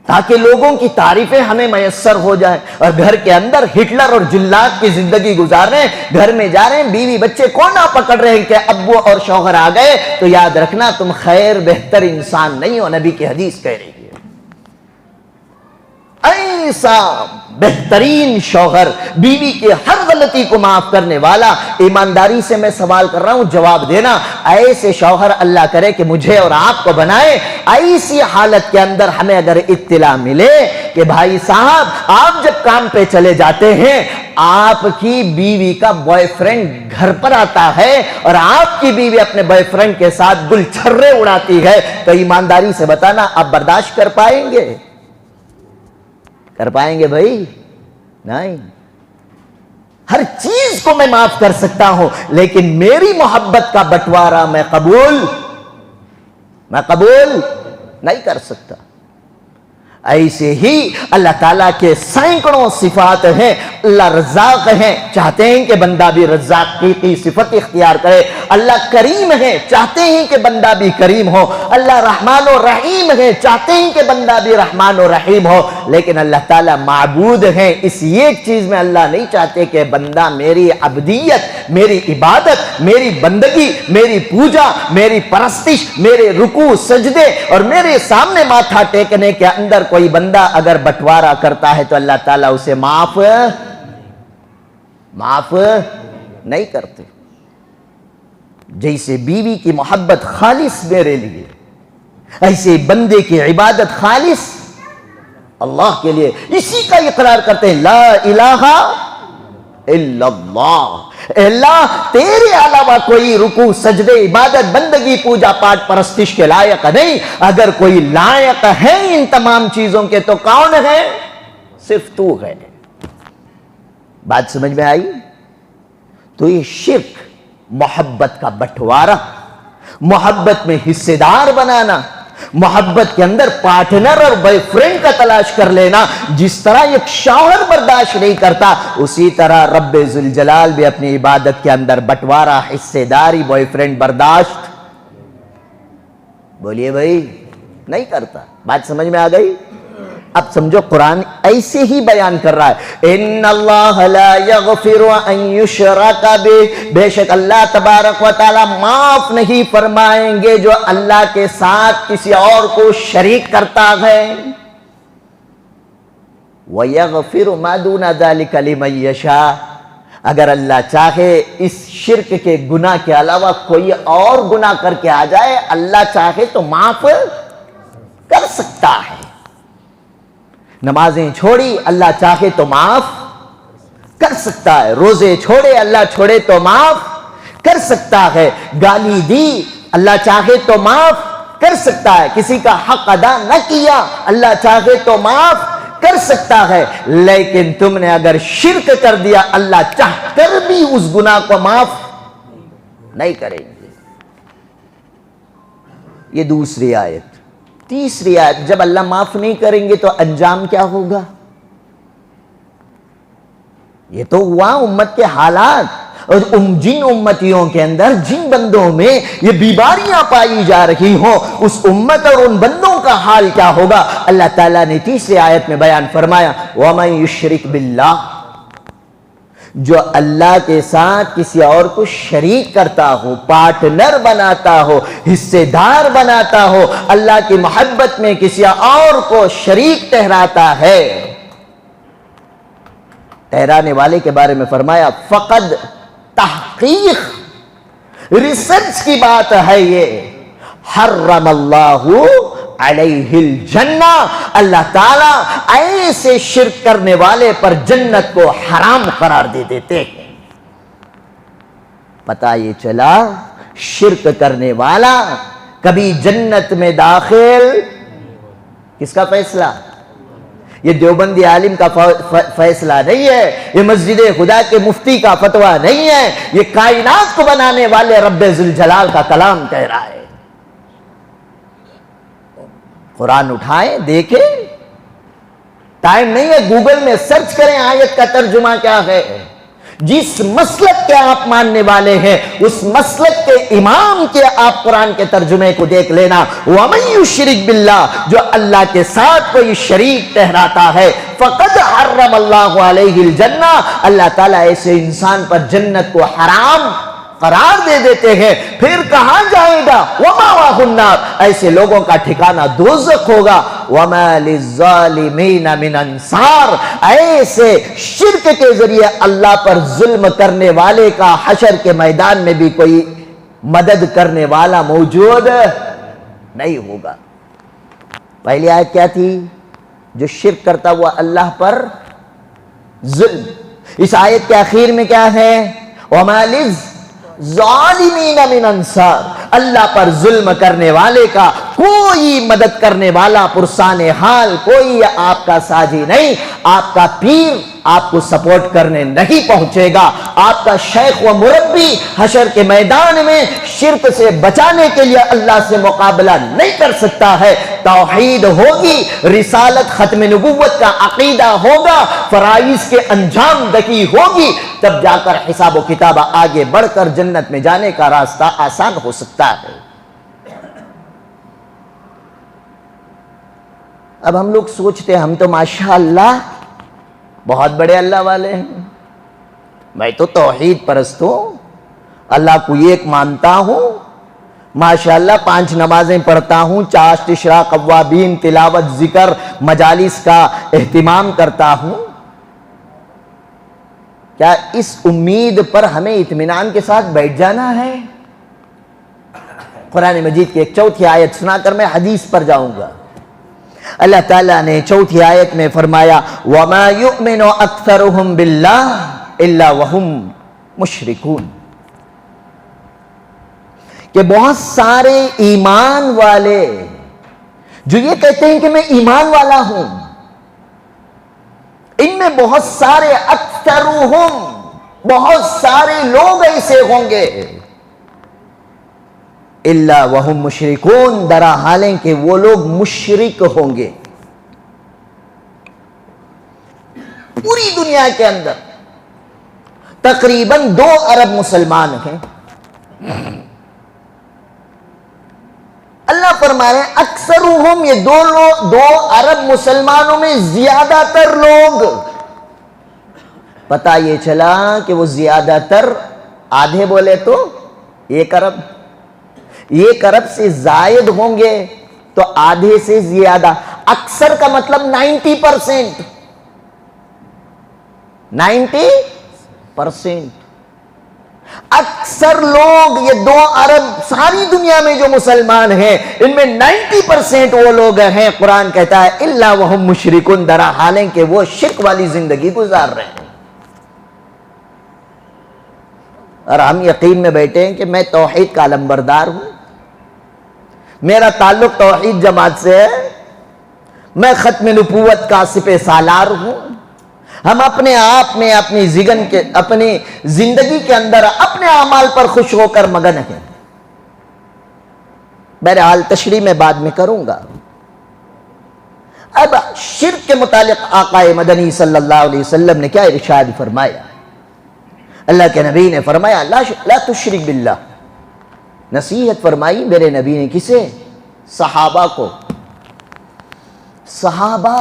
تاکہ لوگوں کی تعریفیں ہمیں میسر ہو جائیں، اور گھر کے اندر ہٹلر اور جلاد کی زندگی گزار رہے ہیں۔ گھر میں جا رہے ہیں بیوی بچے کو نہ پکڑ رہے ہیں کہ ابو اور شوہر آ گئے تو یاد رکھنا تم خیر بہتر انسان نہیں ہو، نبی کی حدیث کہہ رہی ہے۔ ایسا بہترین شوہر بیوی کی ہر غلطی کو معاف کرنے والا، ایمانداری سے میں سوال کر رہا ہوں جواب دینا، ایسے شوہر اللہ کرے کہ مجھے اور آپ کو بنائے۔ ایسی حالت کے اندر ہمیں اگر اطلاع ملے کہ بھائی صاحب آپ جب کام پہ چلے جاتے ہیں آپ کی بیوی کا بوائے فرینڈ گھر پر آتا ہے اور آپ کی بیوی اپنے بوائے فرینڈ کے ساتھ گل چھرے اڑاتی ہے، تو ایمانداری سے بتانا آپ برداشت کر پائیں گے؟ کر پائیں گے بھائی؟ نہیں۔ ہر چیز کو میں معاف کر سکتا ہوں لیکن میری محبت کا بٹوارا میں قبول نہیں کر سکتا۔ ایسے ہی اللہ تعالیٰ کے سینکڑوں صفات ہیں۔ اللہ رزاق ہیں، چاہتے ہیں کہ بندہ بھی رزاق کی صفت اختیار کرے۔ اللہ کریم ہے، چاہتے ہیں کہ بندہ بھی کریم ہو۔ اللہ رحمان و رحیم ہے، چاہتے ہیں کہ بندہ بھی رحمان و رحیم ہو۔ لیکن اللہ تعالیٰ معبود ہیں، اس ایک چیز میں اللہ نہیں چاہتے کہ بندہ میری عبدیت، میری عبادت، میری بندگی، میری پوجا، میری پرستش، میرے رکوع سجدے اور میرے سامنے ماتھا ٹیکنے کے اندر کوئی بندہ اگر بٹوارا کرتا ہے تو اللہ تعالیٰ اسے معاف نہیں کرتے۔ جیسے بیوی کی محبت خالص میرے لیے، ایسے بندے کی عبادت خالص اللہ کے لیے۔ اسی کا اقرار کرتے ہیں لا الہ الا اللہ، اللہ تیرے علاوہ کوئی رکوع سجدے عبادت بندگی پوجا پاٹ پرستش کے لائق نہیں۔ اگر کوئی لائق ہے ان تمام چیزوں کے تو کون ہے؟ صرف تو ہے۔ بات سمجھ میں آئی؟ تو یہ شرک، محبت کا بٹوارا، محبت میں حصے دار بنانا، محبت کے اندر پارٹنر اور بوائے فرینڈ کا تلاش کر لینا، جس طرح ایک شوہر برداشت نہیں کرتا اسی طرح رب ذوالجلال بھی اپنی عبادت کے اندر بٹوارا، حصے داری، بوائے فرینڈ برداشت بولیے بھائی نہیں کرتا۔ بات سمجھ میں آ گئی؟ اب سمجھو قرآن ایسے ہی بیان کر رہا ہے ان اللہ لا یغفر ان یشرک بہ، بے شک اللہ تبارک و تعالی معاف نہیں فرمائیں گے جو اللہ کے ساتھ کسی اور کو شریک کرتا ہے، وَيَغْفِرُ مَا دُونَ ذَلِكَ لِمَن یشاء، اگر اللہ چاہے اس شرک کے گناہ کے علاوہ کوئی اور گناہ کر کے آ جائے اللہ چاہے تو معاف کر سکتا ہے۔ نمازیں چھوڑی اللہ چاہے تو معاف کر سکتا ہے، روزے چھوڑے اللہ چھوڑے تو معاف کر سکتا ہے، گالی دی اللہ چاہے تو معاف کر سکتا ہے، کسی کا حق ادا نہ کیا اللہ چاہے تو معاف کر سکتا ہے، لیکن تم نے اگر شرک کر دیا اللہ چاہ کر بھی اس گناہ کو معاف نہیں کریں گے۔ یہ دوسری آیت تیسری آیت، جب اللہ معاف نہیں کریں گے تو انجام کیا ہوگا؟ یہ تو ہوا امت کے حالات، اور جن امتیوں کے اندر، جن بندوں میں یہ بیماریاں پائی جا رہی ہوں، اس امت اور ان بندوں کا حال کیا ہوگا؟ اللہ تعالیٰ نے تیسری آیت میں بیان فرمایا وَمَن يُشْرِكْ بِاللَّهِ، جو اللہ کے ساتھ کسی اور کو شریک کرتا ہو، پارٹنر بناتا ہو، حصے دار بناتا ہو، اللہ کی محبت میں کسی اور کو شریک ٹھہراتا ہے، ٹھہرانے والے کے بارے میں فرمایا فقد، تحقیق ریسرچ کی بات ہے یہ، حرم اللہ علیہ الجنہ، اللہ تعالیٰ ایسے شرک کرنے والے پر جنت کو حرام قرار دے دیتے ہیں۔ پتہ یہ چلا شرک کرنے والا کبھی جنت میں داخل، کس کا فیصلہ؟ یہ دیوبندی عالم کا فیصلہ نہیں ہے، یہ مسجد خدا کے مفتی کا فتویٰ نہیں ہے، یہ کائنات کو بنانے والے رب ذوالجلال کا کلام کہہ رہا ہے۔ قرآن اٹھائیں دیکھیں، ٹائم نہیں ہے، گوگل میں سرچ کریں آیت کا ترجمہ کیا ہے۔ جس مسلک کے آپ ماننے والے ہیں اس مسلک کے امام کے آپ قرآن کے ترجمے کو دیکھ لینا، وَمَن يُشْرِكْ بِاللَّهِ، جو اللہ کے ساتھ کوئی شریک ٹھہراتا ہے، فقد حرم اللہ علیہ الجنہ، اللہ تعالیٰ ایسے انسان پر جنت کو حرام قرار دے دیتے ہیں۔ پھر کہاں جائے گا؟ وَمَأْوَاهُ النَّارُ، ایسے لوگوں کا ٹھکانہ دوزخ ہوگا۔ وَمَا لِلظَّالِمِينَ مِنْ انصار، ایسے شرک کے ذریعے اللہ پر ظلم کرنے والے کا حشر کے میدان میں بھی کوئی مدد کرنے والا موجود نہیں ہوگا۔ پہلی آیت کیا تھی؟ جو شرک کرتا ہوا اللہ پر ظلم۔ اس آیت کے آخر میں کیا ہے؟ وَمَا لِلظَّالِمِينَ مِنْ انصار، اللہ پر ظلم کرنے والے کا کوئی مدد کرنے والا، پرسان حال کوئی آپ کا ساجی نہیں، آپ کا پیر آپ کو سپورٹ کرنے نہیں پہنچے گا، آپ کا شیخ و مربی حشر کے میدان میں شرک سے بچانے کے لیے اللہ سے مقابلہ نہیں کر سکتا ہے۔ توحید ہوگی، رسالت ختم نبوت کا عقیدہ ہوگا، فرائض کے انجام دہی ہوگی، تب جا کر حساب و کتاب آگے بڑھ کر جنت میں جانے کا راستہ آسان ہو سکتا ہے۔ اب ہم لوگ سوچتے ہیں ہم تو ماشاءاللہ بہت بڑے اللہ والے ہیں، میں تو توحید پرست ہوں، اللہ کو ایک مانتا ہوں، ماشاءاللہ 5 نمازیں پڑھتا ہوں، چاشت، اشراق، اوابین، تلاوت، ذکر، مجالس کا اہتمام کرتا ہوں۔ کیا اس امید پر ہمیں اطمینان کے ساتھ بیٹھ جانا ہے؟ قرآن مجید کی ایک چوتھی آیت سنا کر میں حدیث پر جاؤں گا۔ اللہ تعالیٰ نے چوتھی آیت میں فرمایا وَمَا يُؤْمِنُ أَكْثَرُهُمْ بِاللَّهِ إِلَّا وَهُمْ مُشْرِكُونَ، کہ بہت سارے ایمان والے جو یہ کہتے ہیں کہ میں ایمان والا ہوں، ان میں بہت سارے، اکثرهم، بہت سارے لوگ ایسے ہوں گے، الا وہم مشرکون، درا حالیں کہ وہ لوگ مشرک ہوں گے۔ پوری دنیا کے اندر تقریباً 2 ارب مسلمان ہیں، اللہ فرما رہے ہیں اکثرهم، یہ 2 ارب مسلمانوں میں زیادہ تر لوگ، پتہ یہ چلا کہ وہ زیادہ تر، آدھے بولے تو 1 ارب، 1 ارب سے زائد ہوں گے تو آدھے سے زیادہ، اکثر کا مطلب 90%، 90%، اکثر لوگ، یہ 2 ارب ساری دنیا میں جو مسلمان ہیں ان میں 90% وہ لوگ ہیں، قرآن کہتا ہے الا وہم مشرکون، درا حالیں کہ وہ شرک والی زندگی گزار رہے ہیں۔ اور ہم یقین میں بیٹھے ہیں کہ میں توحید کا علمبردار ہوں، میرا تعلق توحید جماعت سے ہے، میں ختم نبوت کا سپہ سالار ہوں، ہم اپنے آپ میں اپنی زندگی کے اندر اپنے اعمال پر خوش ہو کر مگن ہیں۔ بہرحال تشریح میں بعد میں کروں گا۔ اب شرک کے متعلق آقا مدنی صلی اللہ علیہ وسلم نے کیا ارشاد فرمایا؟ اللہ کے نبی نے فرمایا لا تشرک باللہ. نصیحت فرمائی میرے نبی نے کسے؟ صحابہ کو. صحابہ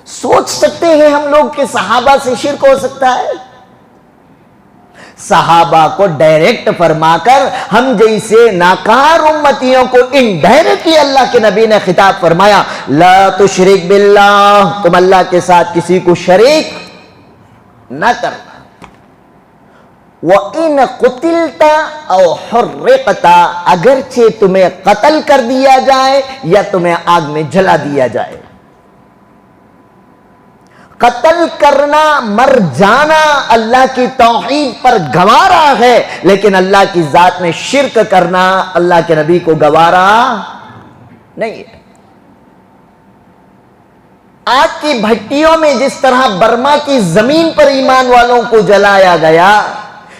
سوچ سکتے ہیں ہم لوگ کہ صحابہ سے شرک ہو سکتا ہے؟ صحابہ کو ڈائریکٹ فرما کر ہم جیسے ناکار امتیوں کو انڈائریکٹلی اللہ کے نبی نے خطاب فرمایا لا تشرک باللہ، تم اللہ کے ساتھ کسی کو شریک نہ کرنا. وَإِنْ قُتِلْتَ أَوْ حُرِّقْتَ، اگرچہ تمہیں قتل کر دیا جائے یا تمہیں آگ میں جلا دیا جائے. قتل کرنا، مر جانا اللہ کی توحید پر گوارا ہے، لیکن اللہ کی ذات میں شرک کرنا اللہ کے نبی کو گوارا نہیں ہے. آگ کی بھٹیوں میں جس طرح برما کی زمین پر ایمان والوں کو جلایا گیا،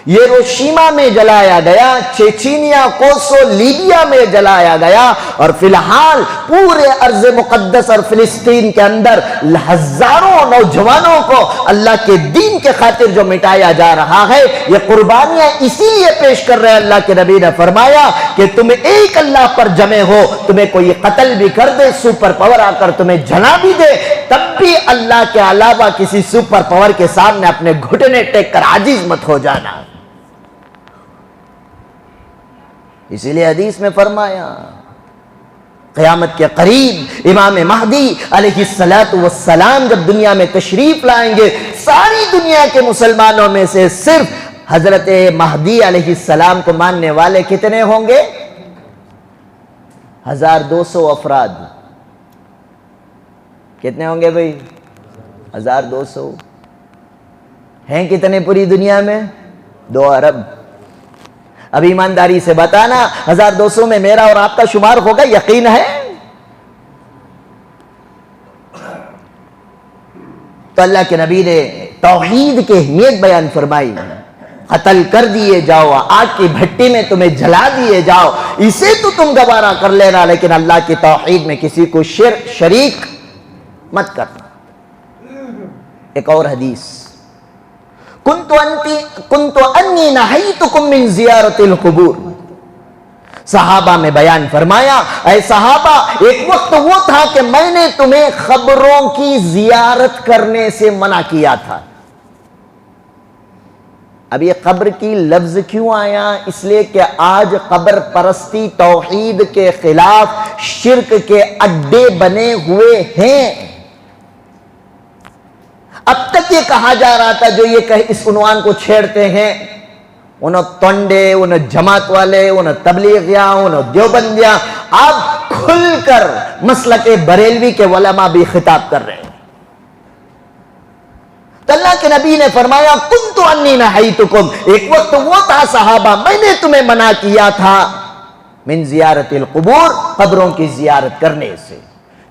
ہیروشیما میں جلایا گیا، چیچینیا، کوسو، لیبیا میں جلایا گیا، اور فی الحال پورے ارض مقدس اور فلسطین کے اندر ہزاروں نوجوانوں کو اللہ کے دین کے خاطر جو مٹایا جا رہا ہے، یہ قربانیاں اسی لیے پیش کر رہے ہیں. اللہ کے نبی نے فرمایا کہ تم ایک اللہ پر جمع ہو، تمہیں کوئی قتل بھی کر دے، سپر پاور آ کر تمہیں جلا بھی دے، تب بھی اللہ کے علاوہ کسی سپر پاور کے سامنے اپنے گھٹنے ٹیک کر عاجز مت ہو جانا. اسی لیے حدیث میں فرمایا قیامت کے قریب امام مہدی علیہ السلام جب دنیا میں تشریف لائیں گے، ساری دنیا کے مسلمانوں میں سے صرف حضرت مہدی علیہ السلام کو ماننے والے کتنے ہوں گے؟ 1200 افراد. کتنے ہوں گے بھائی؟ 1200. ہیں کتنے پوری دنیا میں؟ 2 ارب. اب ایمانداری سے بتانا 1200 میں میرا اور آپ کا شمار ہوگا؟ یقین ہے؟ تو اللہ کے نبی نے توحید کی اہمیت بیان فرمائی. قتل کر دیے جاؤ، آگ کی بھٹی میں تمہیں جلا دیے جاؤ، اسے تو تم گوارا کر لینا، لیکن اللہ کی توحید میں کسی کو شریک مت کرنا. ایک اور حدیث، کنت انی نہیتکم من زیارت القبور. صحابہ میں بیان فرمایا اے صحابہ، ایک وقت وہ تھا کہ میں نے تمہیں قبروں کی زیارت کرنے سے منع کیا تھا. اب یہ قبر کی لفظ کیوں آیا؟ اس لیے کہ آج قبر پرستی توحید کے خلاف شرک کے اڈے بنے ہوئے ہیں. اب تک یہ کہا جا رہا تھا، جو یہ اس عنوان کو چھیڑتے ہیں، انہوں تونڈے، انہوں جماعت والے، انہوں تبلیغیاں، انہوں دیوبندیاں، آپ کھل کر مسلک بریلوی کے علماء بھی خطاب کر رہے ہیں. تو اللہ کے نبی نے فرمایا کنت انی نہیتکم، ایک وقت وہ تھا صحابہ میں نے تمہیں منع کیا تھا من زیارت القبور، قبروں کی زیارت کرنے سے.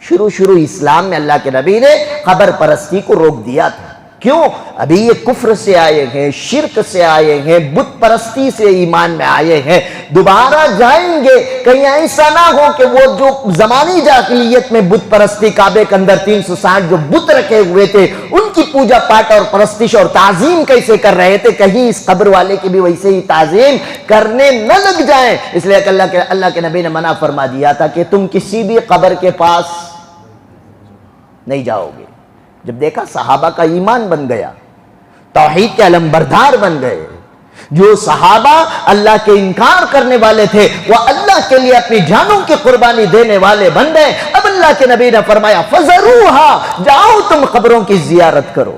شروع اسلام میں اللہ کے نبی نے قبر پرستی کو روک دیا تھا. کیوں؟ ابھی یہ کفر سے آئے ہیں، شرک سے آئے ہیں، بت پرستی سے ایمان میں آئے ہیں. دوبارہ جائیں گے کہیں ایسا نہ ہو کہ وہ جو زمانی جاہلیت میں بت پرستی، کعبے کے اندر 360 جو بت رکھے ہوئے تھے، ان کی پوجا پاٹ اور پرستش اور تعظیم کیسے کر رہے تھے، کہیں اس قبر والے کی بھی ویسے ہی تعظیم کرنے نہ لگ جائیں. اس لیے کہ اللہ کے نبی نے منع فرما دیا تھا کہ تم کسی بھی قبر کے پاس نہیں جاؤ گے. جب دیکھا صحابہ کا ایمان بن گیا، توحید کے علم بردار بن گئے، جو صحابہ اللہ کے انکار کرنے والے تھے وہ اللہ کے لیے اپنی جانوں کی قربانی دینے والے بن گئے. اب اللہ کے نبی نے فرمایا فَزَرُوهَا، جاؤ تم قبروں کی زیارت کرو.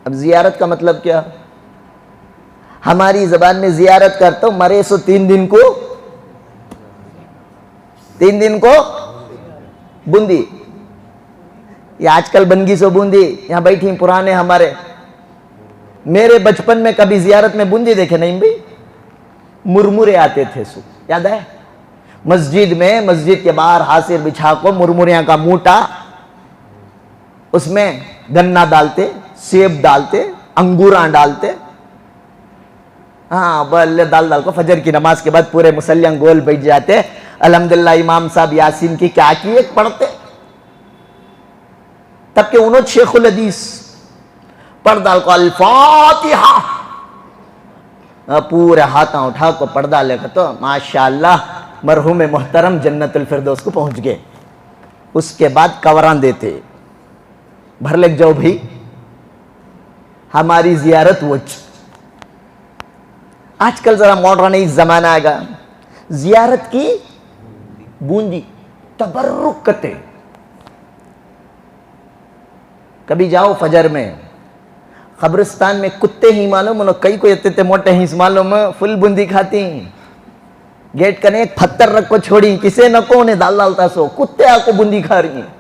اب زیارت کا مطلب کیا؟ ہماری زبان میں زیارت کرتا ہوں، مرے سو 3 دن کو بوندی، یہ آج کل بنگی سو بوندی. یہاں بیٹھی ہیں پرانے ہمارے، میرے بچپن میں کبھی زیارت میں بوندی دیکھے نہیں بھائی، مرمرے آتے تھے. سو یاد ہے؟ مسجد میں، مسجد کے باہر حاصر بچھا کو مرمریاں کا موٹا، اس میں گنا ڈالتے، سیب ڈالتے، انگوراں ڈالتے، ہاں ڈال کو فجر کی نماز کے بعد پورے مسلیاں گول بیٹھ جاتے. الحمدللہ امام صاحب یاسین کی کیا کیفیت پڑھتے، تب کہ انہوں شیخ الحدیث پردہ کو الفاتحہ پورے ہاتھاں اٹھا کو پردہ لے کر تو ماشاءاللہ مرحوم محترم جنت الفردوس کو پہنچ گئے. اس کے بعد کوران دیتے بھر لگ جاؤ بھائی ہماری زیارت وچ. آج کل ذرا ماڈرن زمانہ آئے گا، زیارت کی بوندی تبرک کرتے. کبھی جاؤ فجر میں قبرستان میں کتے ہی معلوم انہوں کئی کو یتے تے موٹے ہی معلوم فل بوندی کھاتی. گیٹ کنے ایک پتھر رکھ کو چھوڑی کسے نہ کو انہیں دال ڈالتا سو کتے آ کو بوندی کھا رہی ہیں.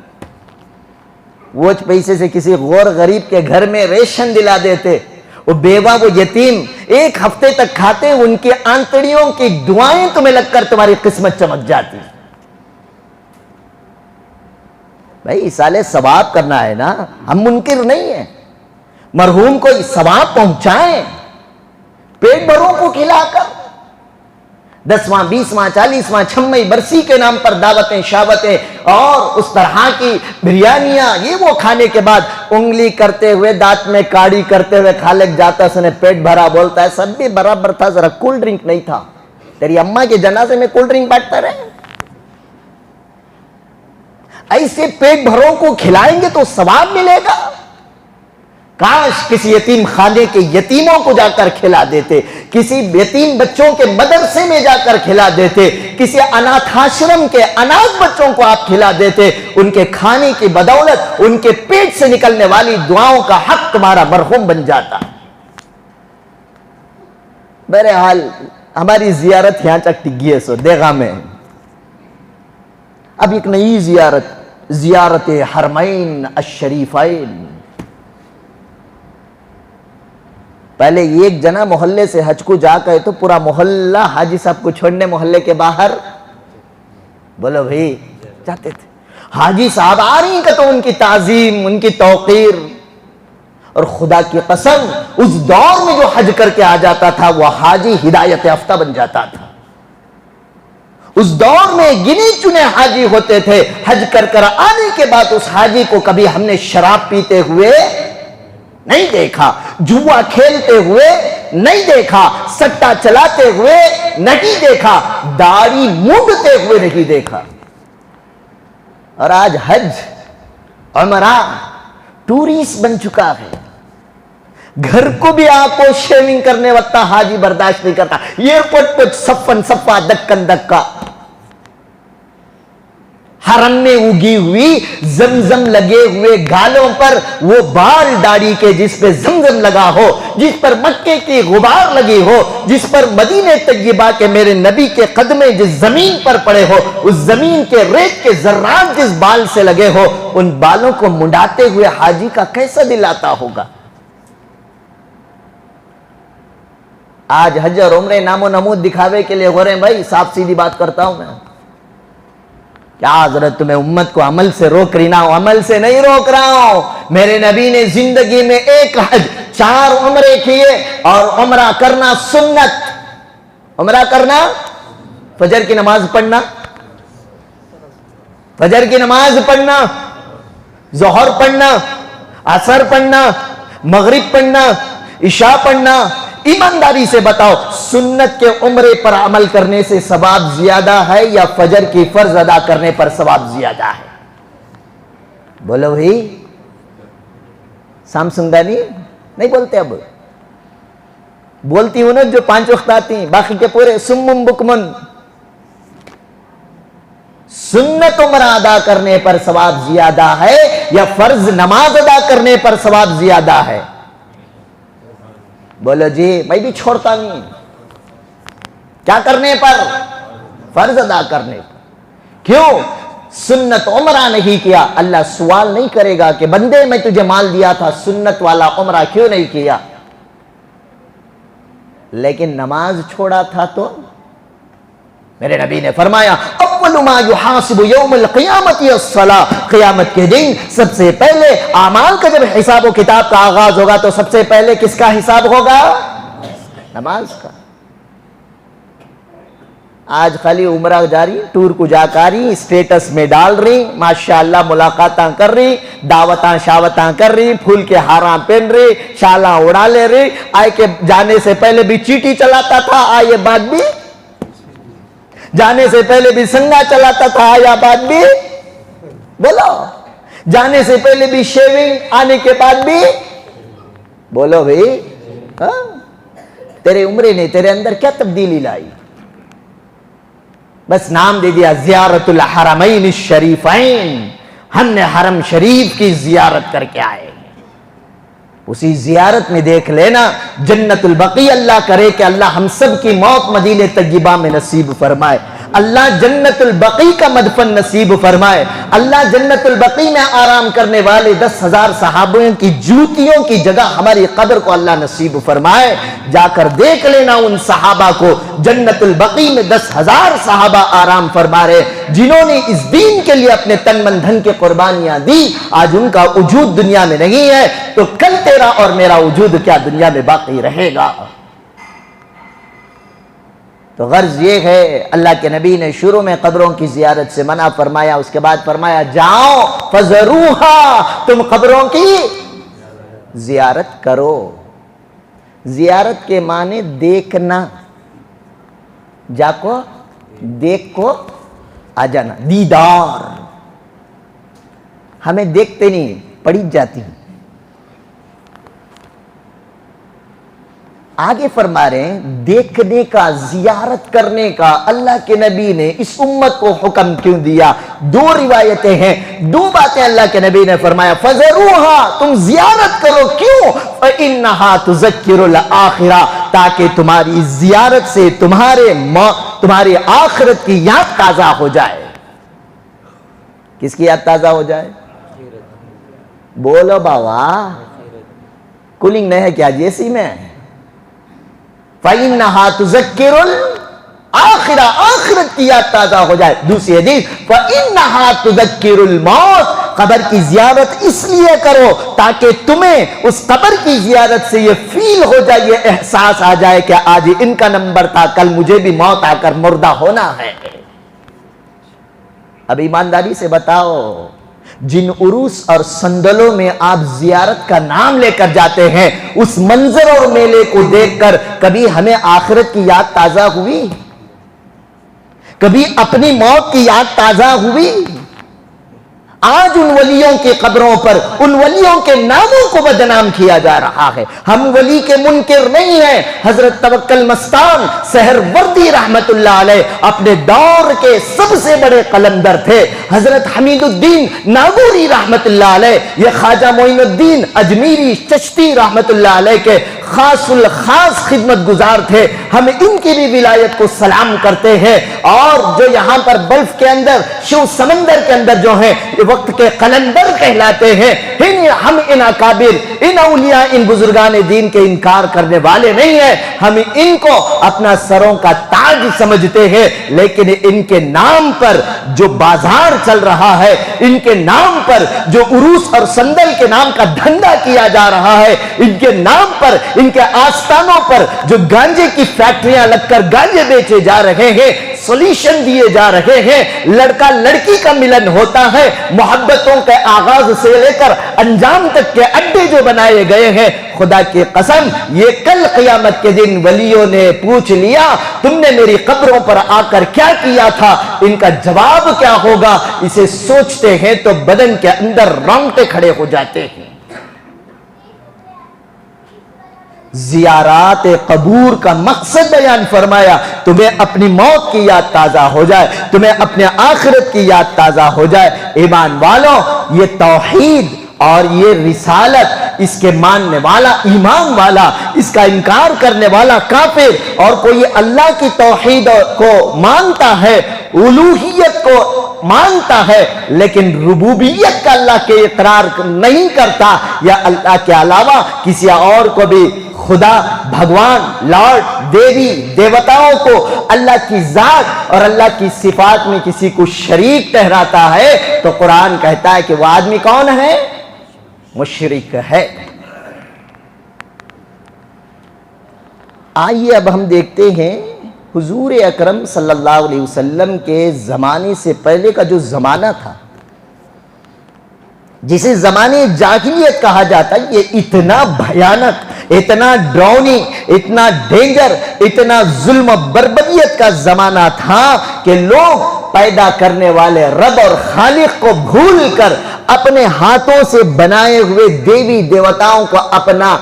وہ پیسے سے کسی غور غریب کے گھر میں ریشن دلا دیتے، وہ بیوہ وہ یتیم ایک ہفتے تک کھاتے، ان کی آنتڑیوں کی دعائیں تمہیں لگ کر تمہاری قسمت چمک جاتی. بھائی سالے ثواب کرنا ہے نا، ہم منکر نہیں ہیں. مرحوم کو ثواب پہنچائیں پیٹ بھروں کو کھلا کر. 10واں 20واں 40واں 56 برسی کے نام پر دعوتیں شاوتیں اور اس طرح کی بریانیاں یہ وہ کھانے کے بعد انگلی کرتے ہوئے دانت میں کاڑی کرتے ہوئے خالق جاتا سنے پیٹ بھرا بولتا ہے سب بھی برابر تھا، ذرا کول ڈرنک نہیں تھا. تیری اماں کے جنازے میں کول ڈرنک بانٹتا رہے. ایسے پیٹ بھروں کو کھلائیں گے تو ثواب ملے گا. کاش کسی یتیم خانے کے یتیموں کو جا کر کھلا دیتے، کسی یتیم بچوں کے مدرسے میں جا کر کھلا دیتے، کسی اناتھ آشرم کے اناتھ بچوں کو آپ کھلا دیتے. ان کے کھانے کی بدولت ان کے پیٹ سے نکلنے والی دعاؤں کا حق تمہارا مرحوم بن جاتا. بہرحال ہماری زیارت یہاں تک ٹکی ہے سو دیغا میں. اب ایک نئی زیارت حرمین الشریفین. پہلے ایک جنا محلے سے حج کو جا گئے تو پورا محلہ حاجی صاحب کو چھوڑنے محلے کے باہر بولو بھائی جاتے تھے. حاجی صاحب آ رہی کہ تو ان کی تعظیم ان کی توقیر. اور خدا کی قسم اس دور میں جو حج کر کے آ جاتا تھا وہ حاجی ہدایت یافتہ بن جاتا تھا. اس دور میں گنے چنے حاجی ہوتے تھے. حج کر کر آنے کے بعد اس حاجی کو کبھی ہم نے شراب پیتے ہوئے نہیں دیکھا، جوا کھیلتے ہوئے نہیں دیکھا، سٹا چلاتے ہوئے نہیں دیکھا، داڑھی مونڈتے ہوئے نہیں دیکھا. اور آج حج عمرہ ٹورسٹ بن چکا ہے. گھر کو بھی آپ کو شیونگ کرنے وقت حاجی برداشت نہیں کرتا. ایئرپورٹ پہ صفن صفا دکن دکا. حرم میں اگی ہوئی زمزم لگے ہوئے گالوں پر وہ بال داڑھی کے جس پہ زمزم لگا ہو، جس پر مکے کی غبار لگی ہو، جس پر مدینہ طیبہ کے میرے نبی کے قدمے جس زمین پر پڑے ہو، اس زمین کے ریت کے ذرات جس بال سے لگے ہو، ان بالوں کو منڈاتے ہوئے حاجی کا کیسا دل آتا ہوگا. آج حج اور عمرے نام و نمود دکھاوے کے لیے ہو رہے ہیں. بھائی صاف سیدھی بات کرتا ہوں میں، کیا حضرت تمہیں امت کو عمل سے روک رہی نہ ہوں؟ عمل سے نہیں روک رہا ہوں. میرے نبی نے زندگی میں ایک حج 4 عمرے کیے اور عمرہ کرنا سنت. عمرہ کرنا فجر کی نماز پڑھنا، فجر کی نماز پڑھنا، ظہر پڑھنا، عصر پڑھنا، مغرب پڑھنا، عشاء پڑھنا. ایمانداری سے بتاؤ سنت کے عمرے پر عمل کرنے سے ثواب زیادہ ہے یا فجر کی فرض ادا کرنے پر ثواب زیادہ ہے؟ بولو بھائی. سامسنگانی نہیں بولتے، اب بولتی ہوں نا جو 5 وقت آتی ہیں، باقی کے پورے سمم بکمن. سنت عمرہ ادا کرنے پر ثواب زیادہ ہے یا فرض نماز ادا کرنے پر ثواب زیادہ ہے؟ بولو جی. میں بھی چھوڑتا نہیں. کیا کرنے پر؟ فرض ادا کرنے پر. کیوں سنت عمرہ نہیں کیا؟ اللہ سوال نہیں کرے گا کہ بندے میں تجھے مال دیا تھا سنت والا عمرہ کیوں نہیں کیا؟ لیکن نماز چھوڑا تھا تو میرے نبی نے فرمایا اول ما یحاسب یوم القیامت الصلاۃ. قیامت کے دن سب سے پہلے اعمال کا جب حساب و کتاب کا آغاز ہوگا تو سب سے پہلے کس کا حساب ہوگا؟ نماز کا. آج خالی عمرہ جا رہی، ٹور کو جا کاری، اسٹیٹس میں ڈال رہی، ماشاءاللہ ملاقاتاں کر رہی، دعوتاں شاوتاں کر رہی، پھول کے ہاراں پہن رہی، شالاں اڑا لے رہی، آئے کہ جانے سے پہلے بھی چیٹی چلاتا تھا، آئے بعد بھی جانے سے پہلے بھی سنگا چلاتا تھا، آیا بعد بھی بولو، جانے سے پہلے بھی شیونگ، آنے کے بعد بھی بولو بھئی، تیرے عمرے نے تیرے اندر کیا تبدیلی لائی؟ بس نام دے دیا زیارت الحرمین الشریفین، ہم نے حرم شریف کی زیارت کر کے آئے، اسی زیارت میں دیکھ لینا جنت البقیع۔ اللہ کرے کہ اللہ ہم سب کی موت مدینہ طیبہ میں نصیب فرمائے، اللہ جنت البقیع کا مدفن نصیب فرمائے، اللہ جنت البقیع میں آرام کرنے والے 10,000 صحابوں کی جوتیوں کی جگہ ہماری قبر کو اللہ نصیب فرمائے۔ جا کر دیکھ لینا ان صحابہ کو، جنت البقیع میں 10,000 صحابہ آرام فرما رہے، جنہوں نے اس دین کے لیے اپنے تن من دھن کی قربانیاں دی، آج ان کا وجود دنیا میں نہیں ہے، تو کل تیرا اور میرا وجود کیا دنیا میں باقی رہے گا؟ تو غرض یہ ہے، اللہ کے نبی نے شروع میں قبروں کی زیارت سے منع فرمایا، اس کے بعد فرمایا جاؤ فزروہا، تم قبروں کی زیارت کرو۔ زیارت کے معنی دیکھنا، جا کو دیکھ کو آ جانا، دیدار۔ ہمیں دیکھتے نہیں، پڑی جاتی۔ آگے فرما رہے ہیں دیکھنے کا، زیارت کرنے کا اللہ کے نبی نے اس امت کو حکم کیوں دیا؟ دو روایتیں ہیں، دو باتیں اللہ کے نبی نے فرمایا، فَزَرُوهَا، تم زیارت کرو، کیوں؟ فَإِنَّهَا تُذَكِّرُ الْآخِرَةَ، تاکہ تمہاری زیارت سے تمہاری آخرت کی یاد تازہ ہو جائے۔ کس کی یاد تازہ ہو جائے؟ بولو بابا، کولنگ نہیں ہے کیا جیسی میں؟ فَإِنَّهَا تُذَكِّرُ الْآخِرَةَ، آخرت کی یاد تازہ ہو جائے۔ دوسری حدیث فَإِنَّهَا تُذَكِّرُ الْمَوْتَ، قبر کی زیارت اس لیے کرو تاکہ تمہیں اس قبر کی زیارت سے یہ فیل ہو جائے، یہ احساس آ جائے کہ آج ان کا نمبر تھا، کل مجھے بھی موت آ کر مردہ ہونا ہے۔ اب ایمانداری سے بتاؤ، جن عروس اور صندلوں میں آپ زیارت کا نام لے کر جاتے ہیں، اس منظر اور میلے کو دیکھ کر کبھی ہمیں آخرت کی یاد تازہ ہوئی؟ کبھی اپنی موت کی یاد تازہ ہوئی؟ آج ان ولیوں کی قبروں پر ان ولیوں کے ناموں کو بدنام کیا جا رہا ہے۔ ہم ولی کے منکر نہیں ہیں۔ حضرت توکل مستان سہروردی رحمت اللہ علیہ اپنے دور کے سب سے بڑے قلندر تھے۔ حضرت حمید الدین ناگوری رحمت اللہ علیہ، یہ خواجہ معین الدین اجمیری چشتی رحمت اللہ علیہ کے خاص الخاص خدمت گزار تھے۔ ہم ان کی بھی ولایت کو سلام کرتے ہیں، اور جو یہاں پر بلف کے اندر، شو سمندر کے اندر جو ہیں، وقت کے قلندر کہلاتے ہیں۔ ہم ان اکابر، ان اولیاء، ان بزرگان دین کے انکار کرنے والے نہیں ہیں، ہم ان کو اپنا سروں کا تاج سمجھتے ہیں، لیکن ان کے نام پر جو بازار چل رہا ہے، ان کے نام پر جو عروس اور صندل کے نام کا دھندا کیا جا رہا ہے، ان کے نام پر، ان کے آستانوں پر جو گانجے کی فیکٹریاں لگ کر گانجے بیچے جا رہے ہیں، سولیشن دیے جا رہے ہیں، لڑکا لڑکی کا ملن ہوتا ہے، محبتوں کے آغاز سے لے کر انجام تک کے اڈے جو بنائے گئے ہیں، خدا کی قسم یہ کل قیامت کے دن ولیوں نے پوچھ لیا تم نے میری قبروں پر آ کر کیا کیا تھا، ان کا جواب کیا ہوگا؟ اسے سوچتے ہیں تو بدن کے اندر رونگٹے کھڑے ہو جاتے ہیں۔ زیارات قبور کا مقصد بیان فرمایا، تمہیں اپنی موت کی یاد تازہ ہو جائے، تمہیں اپنے آخرت کی یاد تازہ ہو جائے۔ ایمان والوں، یہ توحید اور یہ رسالت، اس کے ماننے والا ایمان والا، اس کا انکار کرنے والا کافر، اور کوئی اللہ کی توحید کو مانتا ہے، الوہیت کو مانتا ہے، لیکن ربوبیت کا اللہ کے اقرار نہیں کرتا، یا اللہ کے علاوہ کسی اور کو بھی خدا، بھگوان، لارڈ، دیوی، دیوتاؤں کو اللہ کی ذات اور اللہ کی صفات میں کسی کو شریک ٹھہراتا ہے، تو قرآن کہتا ہے کہ وہ آدمی کون ہے؟ مشرک ہے۔ آئیے اب ہم دیکھتے ہیں حضور اکرم صلی اللہ علیہ وسلم کے زمانے سے پہلے کا جو زمانہ تھا، جسے زمانے جاہلیت کہا جاتا ہے، یہ اتنا بھیانک، اتنا ڈراؤنی، اتنا ڈینجر، اتنا ظلم و بربریت کا زمانہ تھا کہ لوگ پیدا کرنے والے رب اور خالق کو بھول کر اپنے ہاتھوں سے بنائے ہوئے دیوی دیوتاؤں کو اپنا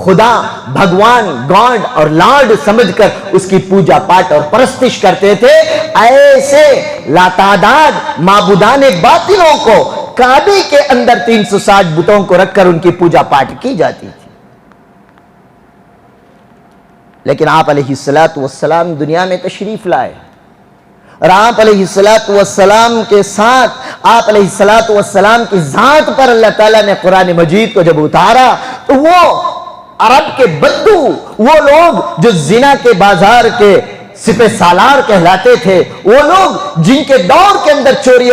خدا، بھگوان، گاڈ اور لارڈ سمجھ کر اس کی پوجا پاٹ اور پرستش کرتے تھے۔ ایسے لاتعداد معبودان باطلوں کو کعبے کے اندر 360 بتوں کو رکھ کر ان کی پوجا پاٹ کی جاتی تھی۔ لیکن آپ علیہ السلام دنیا میں تشریف لائے، اور آپ علیہ السلام کے ساتھ آپ علیہ السلام کی ذات پر اللہ تعالیٰ نے قرآن مجید کو جب اتارا تو وہ عرب کے بدو، وہ لوگ جو زنا کے بازار کے سپہ سالار کہلاتے تھے، وہ لوگ جن کے دور کے اندر چوری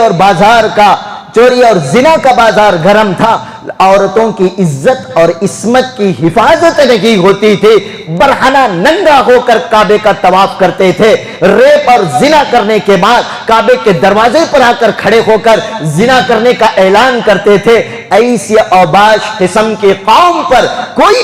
اور زنا کا بازار گرم تھا، عورتوں کی عزت اور عصمت کی حفاظت نہیں ہوتی تھی، برہنہ ننگا ہو کر کعبے کا طواف کرتے تھے، ریپ اور زنا کرنے کے بعد کعبے کے دروازے پر آ کر کھڑے ہو کر زنا کرنے کا اعلان کرتے تھے۔ ایسی اوباش قسم کی قوم پر کوئی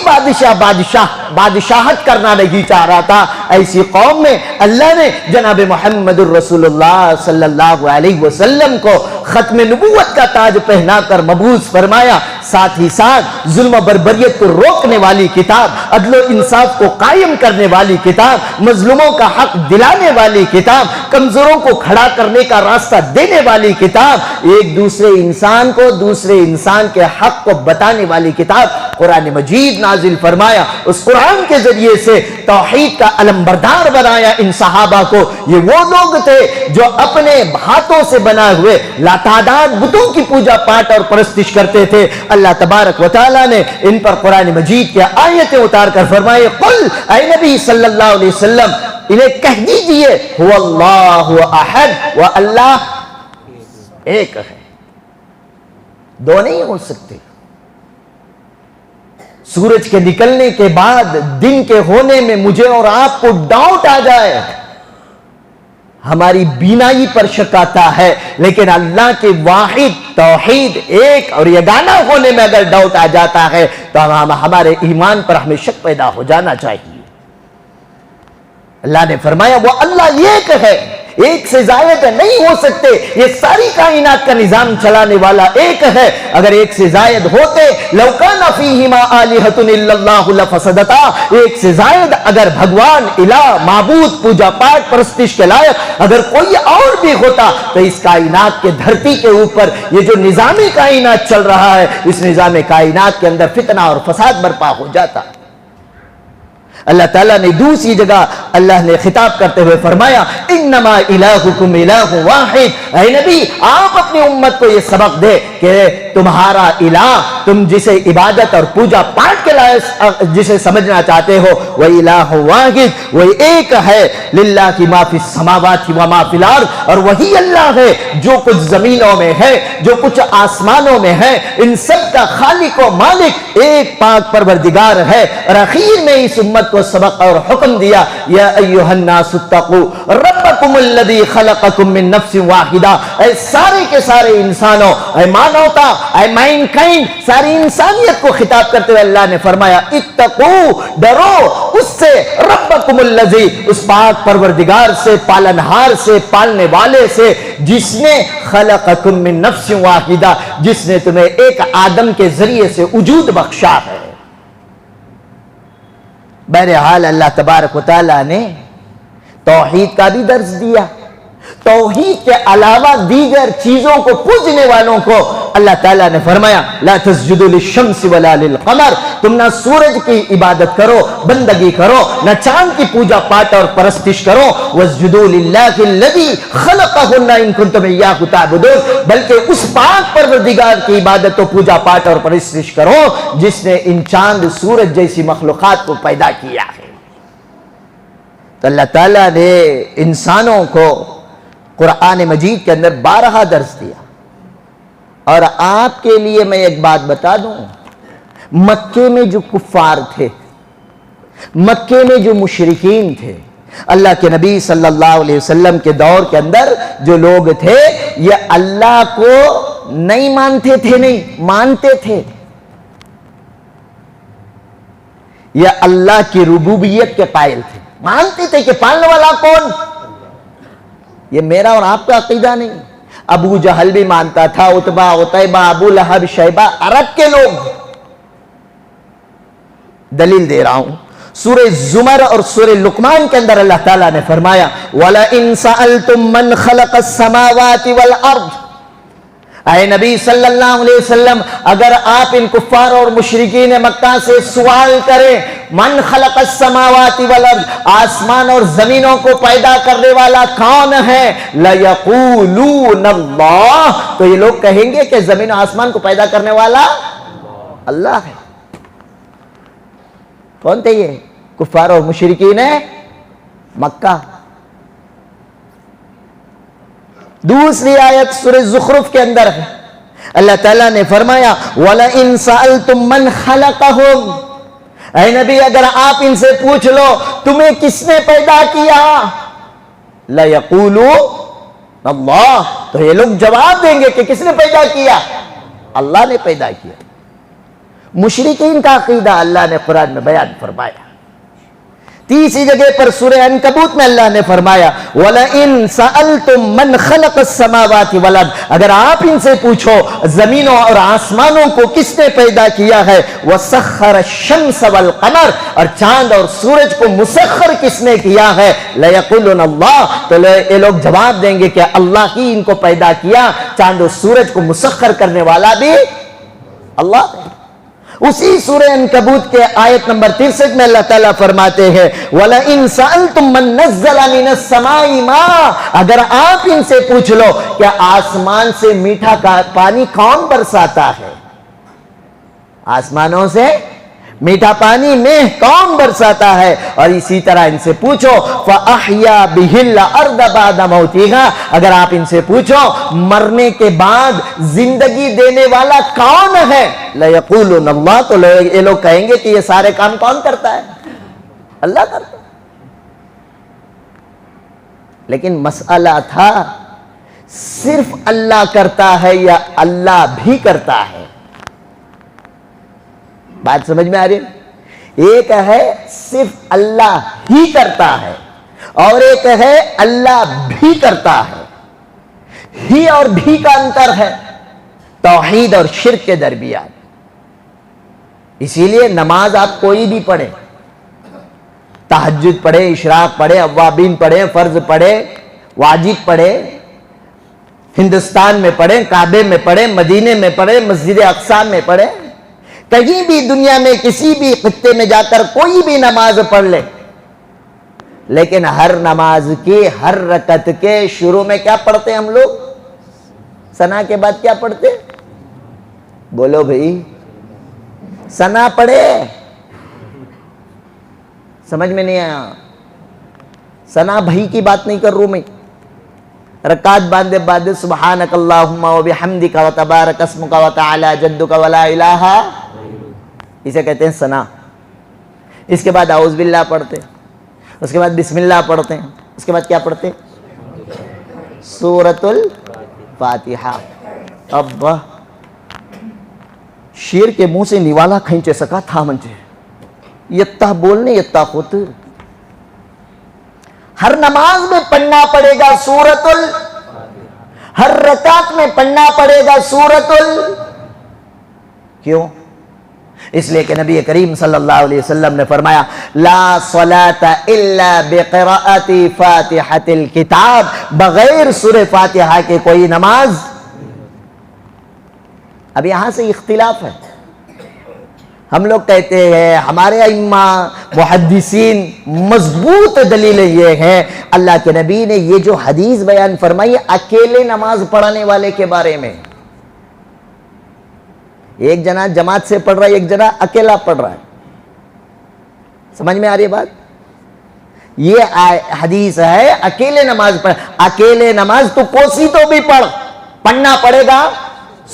بادشاہت کرنا نہیں چاہ رہا تھا۔ ایسی قوم میں اللہ نے جناب محمد الرسول اللہ صلی اللہ علیہ وسلم کو ختم نبوت کا تاج پہنا کر مبعوث فرمایا، ساتھ ہی ساتھ ظلم و بربریت کو روکنے والی کتاب، عدل و انصاف کو قائم کرنے والی کتاب، مظلوموں کا حق دلانے والی کتاب، کمزوروں کو کھڑا کرنے کا راستہ دینے والی کتاب، ایک دوسرے انسان کو دوسرے انسان کے حق کو بتانے والی کتاب قرآن مجید نازل فرمایا۔ اس قرآن کے ذریعے سے توحید کا علمبردار بنایا ان صحابہ کو۔ یہ وہ لوگ تھے جو اپنے ہاتھوں سے بنا ہوئے لاتعداد بتوں کی پوجا پاٹ اور پرستش کرتے تھے۔ اللہ تبارک و تعالیٰ نے ان پر قرآن مجید کی آیتیں اتار کر فرمائے، قل اے نبی صلی اللہ علیہ وسلم انہیں کہہ دیجئے، هو اللہ احد، وہ اللہ ایک ہے، دو نہیں ہو سکتے۔ سورج کے نکلنے کے بعد دن کے ہونے میں مجھے اور آپ کو ڈاؤٹ آ جائے، ہماری بینائی پر شک آتا ہے، لیکن اللہ کے واحد توحید ایک اور یگانہ ہونے میں اگر ڈاؤٹ آ جاتا ہے تو ہمارے ایمان پر ہمیں شک پیدا ہو جانا چاہیے۔ اللہ نے فرمایا وہ اللہ ایک ہے، ایک سے زائد نہیں ہو سکتے، یہ ساری کائنات کا نظام چلانے والا ایک ہے۔ اگر ایک سے زائد ہوتے لو کان فیہما آلہۃ الا اللہ لفسدتا، ایک سے زائد اگر بھگوان، الہ، معبود، پوجا پاٹ، پرستش کے لائق اگر کوئی اور بھی ہوتا تو اس کائنات کے دھرتی کے اوپر یہ جو نظام کائنات چل رہا ہے، اس نظام کائنات کے اندر فتنہ اور فساد برپا ہو جاتا۔ اللہ تعالیٰ نے دوسری جگہ اللہ نے خطاب کرتے ہوئے فرمایا، انما الہکم الہ واحد، اے نبی آپ اپنی امت کو یہ سبق دے کہ تمہارا الہ، تم جسے عبادت اور پوجا پاٹ کے لائق جسے سمجھنا چاہتے ہو، وہ الہ واحد، وہ ایک ہے، للہ کی ما فی السماوات و ما فی الارض، اور وہی اللہ ہے جو کچھ زمینوں میں ہے، جو کچھ آسمانوں میں ہے، ان سب کا خالق و مالک ایک پاک پروردگار ہے۔ اور اخیر میں اس امت کو سبق اور حکم دیا، یا ایھا الناس اتقوا ربکم الذی خلقکم من نفس واحدہ، اے سارے کے سارے انسانوں، اے مانوتا، اے مین کائنڈ، ساری انسانیت کو خطاب کرتے ہوئے اللہ نے فرمایا، اتقوا، ڈرو اس سے، ربکم الذی، اس پاک پروردگار سے، پالنہار سے، پالنے والے سے، جس نے خلقکم من نفس واحدہ، جس نے تمہیں ایک آدم کے ذریعے سے وجود بخشا ہے۔ بہرحال اللہ تبارک و تعالیٰ نے توحید کا بھی درس دیا، توحید کے علاوہ دیگر چیزوں کو پوجنے والوں کو اللہ تعالیٰ نے فرمایا، لا تسجدوا للشمس ولا للقمر، تم نہ سورج کی عبادت کرو، بندگی کرو، نہ چاند کی پوجا پاٹ اور پرستش کرو، واسجدوا للہ الذی خلقہن ان کنتم ایاہ تعبدون، بلکہ اس پاک پروردگار کی عبادت و پوجا پاٹ اور پرستش کرو جس نے ان چاند، سورج جیسی مخلوقات کو پیدا کیا ہے۔ تو اللہ تعالیٰ نے انسانوں کو قرآن مجید کے اندر 12 درس دیا۔ اور آپ کے لیے میں ایک بات بتا دوں، مکے میں جو کفار تھے، مکے میں جو مشرکین تھے، اللہ کے نبی صلی اللہ علیہ وسلم کے دور کے اندر جو لوگ تھے یہ اللہ کو نہیں مانتے تھے، نہیں مانتے تھے، یہ اللہ کی ربوبیت کے قائل تھے، مانتے تھے کہ پالنے والا کون؟ یہ میرا اور آپ کا عقیدہ نہیں۔ ابو جہل بھی مانتا تھا، عتبہ، عتیبہ، ابو لہب، شیبہ، عرب کے لوگ۔ دلیل دے رہا ہوں، سورہ زمر اور سورہ لقمان کے اندر اللہ تعالیٰ نے فرمایا وَلَئِن سَأَلْتُم مَّنْ خَلَقَ السَّمَاوَاتِ وَالْأَرْضِ، اے نبی صلی اللہ علیہ وسلم اگر آپ ان کفار اور مشرکین مکہ سے سوال کریں من خلق السماوات والارض، آسمان اور زمینوں کو پیدا کرنے والا کون ہے، لَيَقُولُونَ اللَّهُ، تو یہ لوگ کہیں گے کہ زمین و آسمان کو پیدا کرنے والا اللہ ہے۔ کون تھے یہ؟ کفار اور مشرکین مکہ۔ دوسری آیت سورہ زخرف کے اندر ہے، اللہ تعالیٰ نے فرمایا وَلَئِن سَأَلْتُم مَّنْ خَلَقَهُمْ، اے نبی اگر آپ ان سے پوچھ لو تمہیں کس نے پیدا کیا، لَيَقُولُونَ اللَّهُ، تو یہ لوگ جواب دیں گے کہ کس نے پیدا کیا، اللہ نے پیدا کیا۔ مشرکین کا عقیدہ اللہ نے قرآن میں بیان فرمایا۔ تیسری جگہ پر سورہ عنکبوت میں اللہ نے فرمایا وَلَئِن سَأَلْتُم مَّنْ خَلَقَ السَّمَاوَاتِ وَالْأَرْضِ، اگر آپ ان سے پوچھو زمینوں اور آسمانوں کو کس نے پیدا کیا ہے، وَسَخَّرَ الشَّمْسَ وَالْقَمَرَ، اور چاند اور سورج کو مسخر کس نے کیا ہے، لَيَقُولُونَ اللَّهُ، تو یہ لوگ جواب دیں گے کہ اللہ ہی ان کو پیدا کیا، چاند اور سورج کو مسخر کرنے والا بھی اللہ ہے۔ اسی سورہ عنکبوت کے آیت نمبر 63 میں اللہ تعالیٰ فرماتے ہیں وَلَئِن سَأَلْتُم مَّن نَزَّلَ مِنَ السَّمَاءِ مَاءً، اگر آپ ان سے پوچھ لو کہ آسمان سے میٹھا پانی کون برساتا ہے، آسمانوں سے میٹھا پانی میں کون برساتا ہے، اور اسی طرح ان سے پوچھو فَأَحْيَا بِهِ الْأَرْضَ بَعْدَ مَوْتِهَا، اگر آپ ان سے پوچھو مرنے کے بعد زندگی دینے والا کون ہے، لَيَقُولُونَ اللَّهُ، تو یہ لوگ کہیں گے کہ یہ سارے کام کون کرتا ہے، اللہ کرتا ہے۔ لیکن مسئلہ تھا صرف اللہ کرتا ہے یا اللہ بھی کرتا ہے؟ بات سمجھ میں آ رہی ہے؟ ایک ہے صرف اللہ ہی کرتا ہے، اور ایک ہے اللہ بھی کرتا ہے۔ ہی اور بھی کا انتر ہے توحید اور شرک کے درمیان۔ اسی لیے نماز آپ کوئی بھی پڑھیں، تہجد پڑھیں، اشراق پڑھیں، اوابین پڑھیں، فرض پڑھیں، واجب پڑھیں، ہندوستان میں پڑھیں، کعبے میں پڑھیں، مدینے میں پڑھیں، مسجد اقصی میں پڑھیں، کہیں بھی دنیا میں کسی بھی خطے میں جا کر کوئی بھی نماز پڑھ لے، لیکن ہر نماز کی ہر رکعت کے شروع میں کیا پڑھتے ہیں ہم لوگ؟ ثنا کے بعد کیا پڑھتے؟ بولو بھئی، ثنا پڑھے؟ سمجھ میں نہیں آیا؟ ثنا بھائی کی بات نہیں کر رہا ہوں میں، رکعت باندھے باندھے سبحانک اللہم و بحمدک و تبارک اسمک و تعالی جدک و لا الہ، اسے کہتے ہیں ثنا۔ اس کے بعد اعوذ باللہ پڑھتے، اس کے بعد بسم اللہ پڑھتے ہیں، اس کے بعد کیا پڑھتے؟ سورۃ الفاتحہ۔ اب شیر کے منہ سے نوالا کھینچے سکا تھا منجھے، یتہ بولنے یتہ خود، ہر نماز میں پڑھنا پڑے گا سورۃ ہر رکعت میں پڑھنا پڑے گا سورۃ کیوں؟ اس لیے کہ نبی کریم صلی اللہ علیہ وسلم نے فرمایا لا صلاة الا بقراءۃ فاتحۃ الکتاب، بغیر سورہ فاتحہ کے کوئی نماز۔ اب یہاں سے اختلاف ہے، ہم لوگ کہتے ہیں ہمارے ائمہ محدثین مضبوط دلیلیں یہ ہیں اللہ کے نبی نے یہ جو حدیث بیان فرمائی اکیلے نماز پڑھانے والے کے بارے میں، ایک جنا جماعت سے پڑھ رہا ہے، ایک جنا اکیلا پڑھ رہا ہے، سمجھ میں آ رہی ہے بات؟ یہ حدیث ہے اکیلے نماز پڑھ، اکیلے نماز تو کوسی تو بھی پڑھنا پڑے گا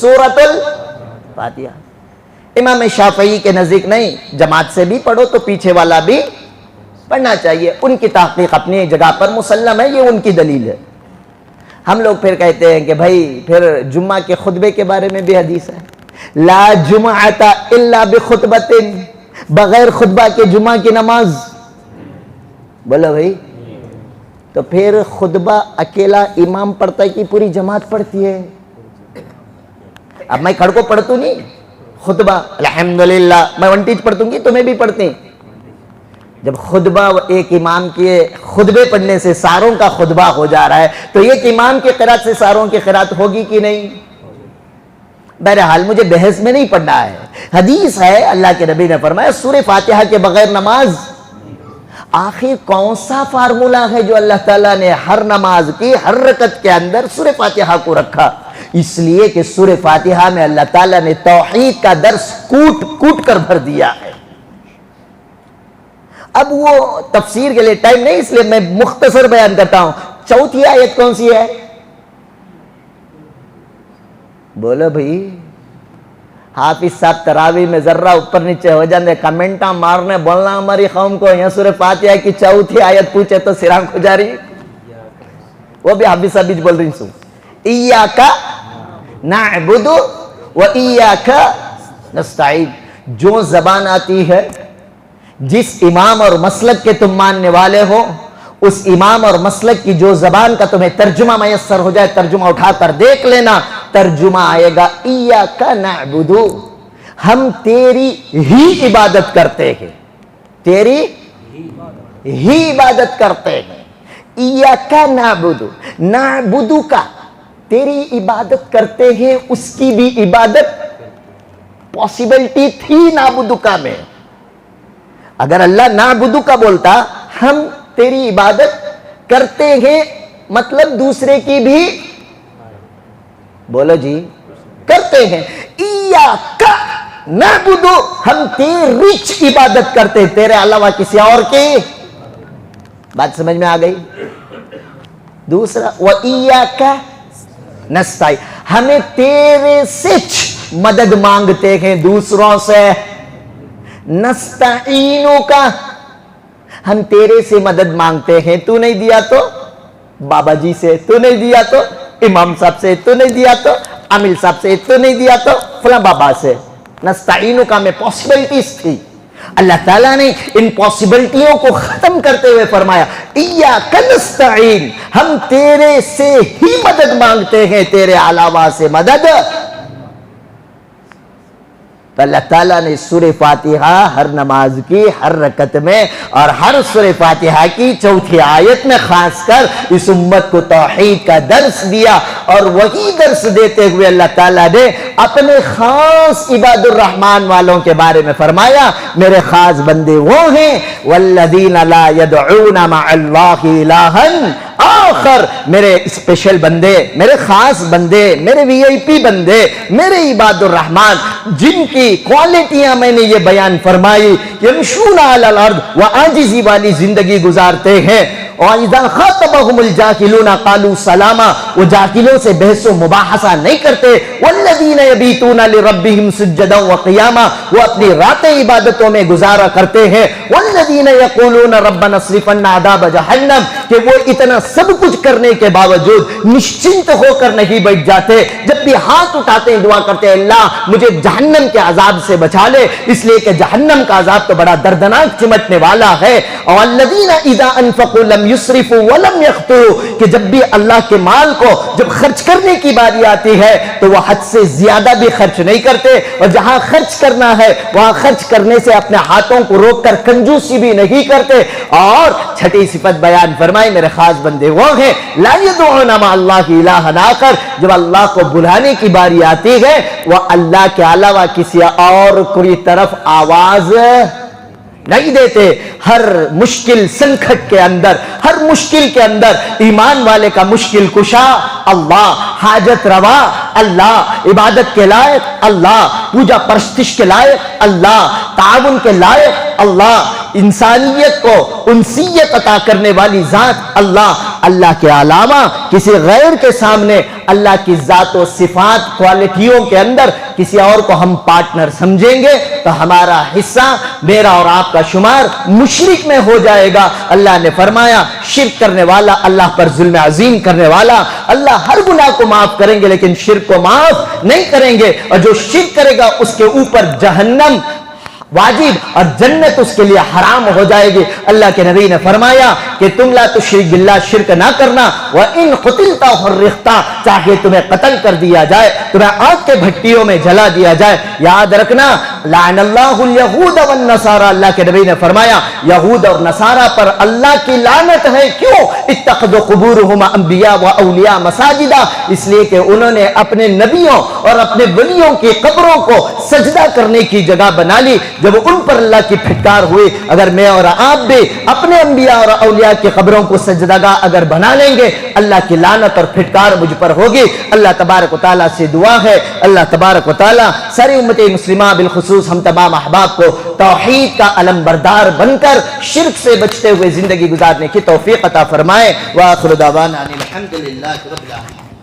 سورۃ الفاتحہ۔ امام شافعی کے نزدیک نہیں، جماعت سے بھی پڑھو تو پیچھے والا بھی پڑھنا چاہیے، ان کی تحقیق اپنی جگہ پر مسلم ہے، یہ ان کی دلیل ہے۔ ہم لوگ پھر کہتے ہیں کہ بھائی پھر جمعہ کے خطبے کے بارے میں بھی حدیث ہے، لا جمعۃ الا بخطبۃ، بغیر خطبہ کے جمعہ کی نماز، بولو بھائی۔ تو پھر خطبہ اکیلا امام پڑھتا ہے کہ پوری جماعت پڑھتی ہے؟ اب میں کھڑ کو پڑھتوں نہیں خطبہ، الحمدللہ میں ونٹیج پڑھتوں گی، تمہیں بھی پڑھتے ہیں۔ جب خطبہ ایک امام کے خطبے پڑھنے سے ساروں کا خطبہ ہو جا رہا ہے تو ایک امام کی قرات سے ساروں کی قرات ہوگی کہ نہیں؟ بہرحال مجھے بحث میں نہیں پڑھنا ہے، حدیث ہے، اللہ کے نبی نے فرمایا سورہ فاتحہ کے بغیر نماز۔ آخر کون سا فارمولا ہے جو اللہ تعالیٰ نے ہر نماز کی ہر رکعت کے اندر سورہ فاتحہ کو رکھا؟ اس لیے کہ سورہ فاتحہ میں اللہ تعالیٰ نے توحید کا درس کوٹ کوٹ کر بھر دیا ہے۔ اب وہ تفسیر کے لیے ٹائم نہیں، اس لیے میں مختصر بیان کرتا ہوں۔ چوتھی آیت کون سی ہے؟ بولو بھئی، حافظ صاحب تراوی میں ذرہ اوپر نیچے ہو جاندے، کمنٹاں مارنے بولنا ہماری قوم کو، یہاں سورہ فاتحہ کی چوتھی آیت پوچھے تو سرانک ہو جا رہی، وہ بھی حافظ صاحب بول رہی سو، ایاک نعبد و ایاک نستعین۔ جو زبان آتی ہے، جس امام اور مسلک کے تم ماننے والے ہو، اس امام اور مسلک کی جو زبان کا تمہیں ترجمہ میسر ہو جائے، ترجمہ اٹھا کر دیکھ لینا، ترجمہ آئے گا ایاک نعبد، ہم تیری ہی عبادت کرتے ہیں، تیری ہی عبادت کرتے ہیں۔ ایاک نعبد، نعبد کا تیری عبادت کرتے ہیں، اس کی بھی عبادت پاسبلٹی تھی نعبد کا میں۔ اگر اللہ نعبد کا بولتا ہم تیری عبادت کرتے ہیں، مطلب دوسرے کی بھی، بولو جی، کرتے ہیں۔ ایاک نعبد، ہم تیری عبادت کرتے ہیں، تیرے علاوہ کسی اور کی۔ بات سمجھ میں آ گئی؟ دوسرا وَإِيَّاكَ نَسْتَعِينُ، ہمیں تیرے سے مدد مانگتے ہیں، دوسروں سے۔ نستعینو کا، ہم تیرے سے مدد مانگتے ہیں، تو نہیں دیا تو بابا جی سے، تو نہیں دیا تو امام صاحب سے، تو نہیں دیا تو عامل صاحب سے، تو نہیں دیا تو فلاں بابا سے۔ نستعینو کا میں پاسبلٹیز تھی، اللہ تعالیٰ نے ان پاسبلٹیوں کو ختم کرتے ہوئے فرمایا ایاک نستعین، ہم تیرے سے ہی مدد مانگتے ہیں، تیرے علاوہ سے مدد۔ تو اللہ تعالیٰ نے سورہ فاتحہ ہر نماز کی ہر رکعت میں اور ہر سورہ فاتحہ کی چوتھی آیت میں خاص کر اس امت کو توحید کا درس دیا، اور وہی درس دیتے ہوئے اللہ تعالیٰ نے اپنے خاص عباد الرحمن والوں کے بارے میں فرمایا میرے خاص بندے وہ ہیں والذین لا يدعون مع اللہ الہا آخر، میرے اسپیشل بندے، میرے خاص بندے، میرے وی آئی پی بندے، میرے عباد الرحمن، جن کی کوالٹیاں میں نے یہ بیان فرمائی، یمشون علی الارض، وہ عاجزی والی زندگی گزارتے ہیں، وَإِذَا خَاطَبَهُمُ الْجَاهِلُونَ قَالُوا سَلَامًا، وہ جاہلوں سے بحث و مباحثہ نہیں کرتے۔ وَالَّذِينَ يَبِيتُونَ لِرَبِّهِمْ سُجَّدًا وَقِيَامًا، وہ اپنی راتیں عبادتوں میں گزارا کرتے ہیں۔ وَالَّذِينَ يَقُولُونَ رَبَّنَا اصْرِفْ عَنَّا عَذَابَ جَهَنَّمَ، کہ وہ اتنا سب کچھ کرنے کے باوجود نشچنت ہو کر نہیں بیٹھ جاتے، جب بھی ہاتھ اٹھاتے ہیں دعا کرتے ہیں اللہ مجھے جہنم کے عذاب سے بچا لے، اس لیے کہ جہنم کا عذاب تو بڑا دردناک چمٹنے والا ہے۔ وَالَّذِينَ إِذَا أَنفَقُوا لَمْ يُسْرِفُوا وَلَمْ يَقْتُرُوا، کہ جب بھی اللہ کے مال کو جب خرچ کرنے کی باری آتی ہے تو وہ حد سے زیادہ بھی خرچ نہیں کرتے، اور جہاں خرچ کرنا ہے وہاں خرچ کرنے سے اپنے ہاتھوں کو روک کر کنجوسی بھی نہیں کرتے۔ اور چھٹی صفت بیان فرمائی میرے خاص بندے وہ ہیں لا يدعون مع اللہ الہا آخر، جب اللہ کو بلانے کی باری آتی ہے وہ اللہ کے علاوہ کسی اور کوئی طرف آواز نہیں دیتے۔ ہر مشکل سنکٹ کے اندر، ہر مشکل کے اندر ایمان والے کا مشکل کشا اللہ، حاجت روا اللہ، عبادت کے لائق اللہ، پوجا پرستش کے لائق اللہ، تعاون کے لائق اللہ، انسانیت کو انسیت عطا کرنے والی ذات اللہ، اللہ کے علاوہ کسی غیر کے سامنے اللہ کی ذات و صفات کوالٹیوں کے اندر کسی اور کو ہم پارٹنر سمجھیں گے تو ہمارا حصہ، میرا اور آپ کا شمار مشرک میں ہو جائے گا۔ اللہ نے فرمایا شرک کرنے والا، اللہ پر ظلم عظیم کرنے والا، اللہ ہر گناہ کو معاف کریں گے لیکن شرک کو معاف نہیں کریں گے، اور جو شرک کرے گا اس کے اوپر جہنم واجب اور جنت اس کے لیے حرام ہو جائے گی۔ اللہ کے نبی نے فرمایا کہ تم لا تشرک باللہ، شرک نہ کرنا، وَإِن قُتِلْتَ حُرِّقْتَ، چاہے تمہیں قتل کر دیا جائے، تمہیں آگ کے بھٹیوں میں جلا دیا جائے۔ یاد رکھنا لعن اللہ الیہود والنصارى، اللہ کے نبی نے فرمایا یہود اور نصارہ پر اللہ کی لعنت ہے۔ کیوں؟ اتخذوا قبورہم انبیاء و اولیاء مساجدہ، اس لیے کہ انہوں نے اپنے نبیوں اور اپنے ولیوں کی قبروں کو سجدہ کرنے کی جگہ بنا لی۔ جب ان پر اللہ کی پھٹکار ہوئی، اگر میں اور آپ بھی اپنے انبیاء اور اولیاء کی قبروں کو سجدگاہ اگر بنا لیں گے، اللہ کی لعنت اور پھٹکار مجھ پر ہوگی۔ اللہ تبارک و تعالیٰ سے دعا ہے، اللہ تبارک و تعالیٰ ساری امت مسلمہ بالخصوص ہم تمام احباب کو توحید کا علم بردار بن کر شرک سے بچتے ہوئے زندگی گزارنے کی توفیق عطا فرمائے۔ وآخر دعوانا الحمدللہ رب العالمین۔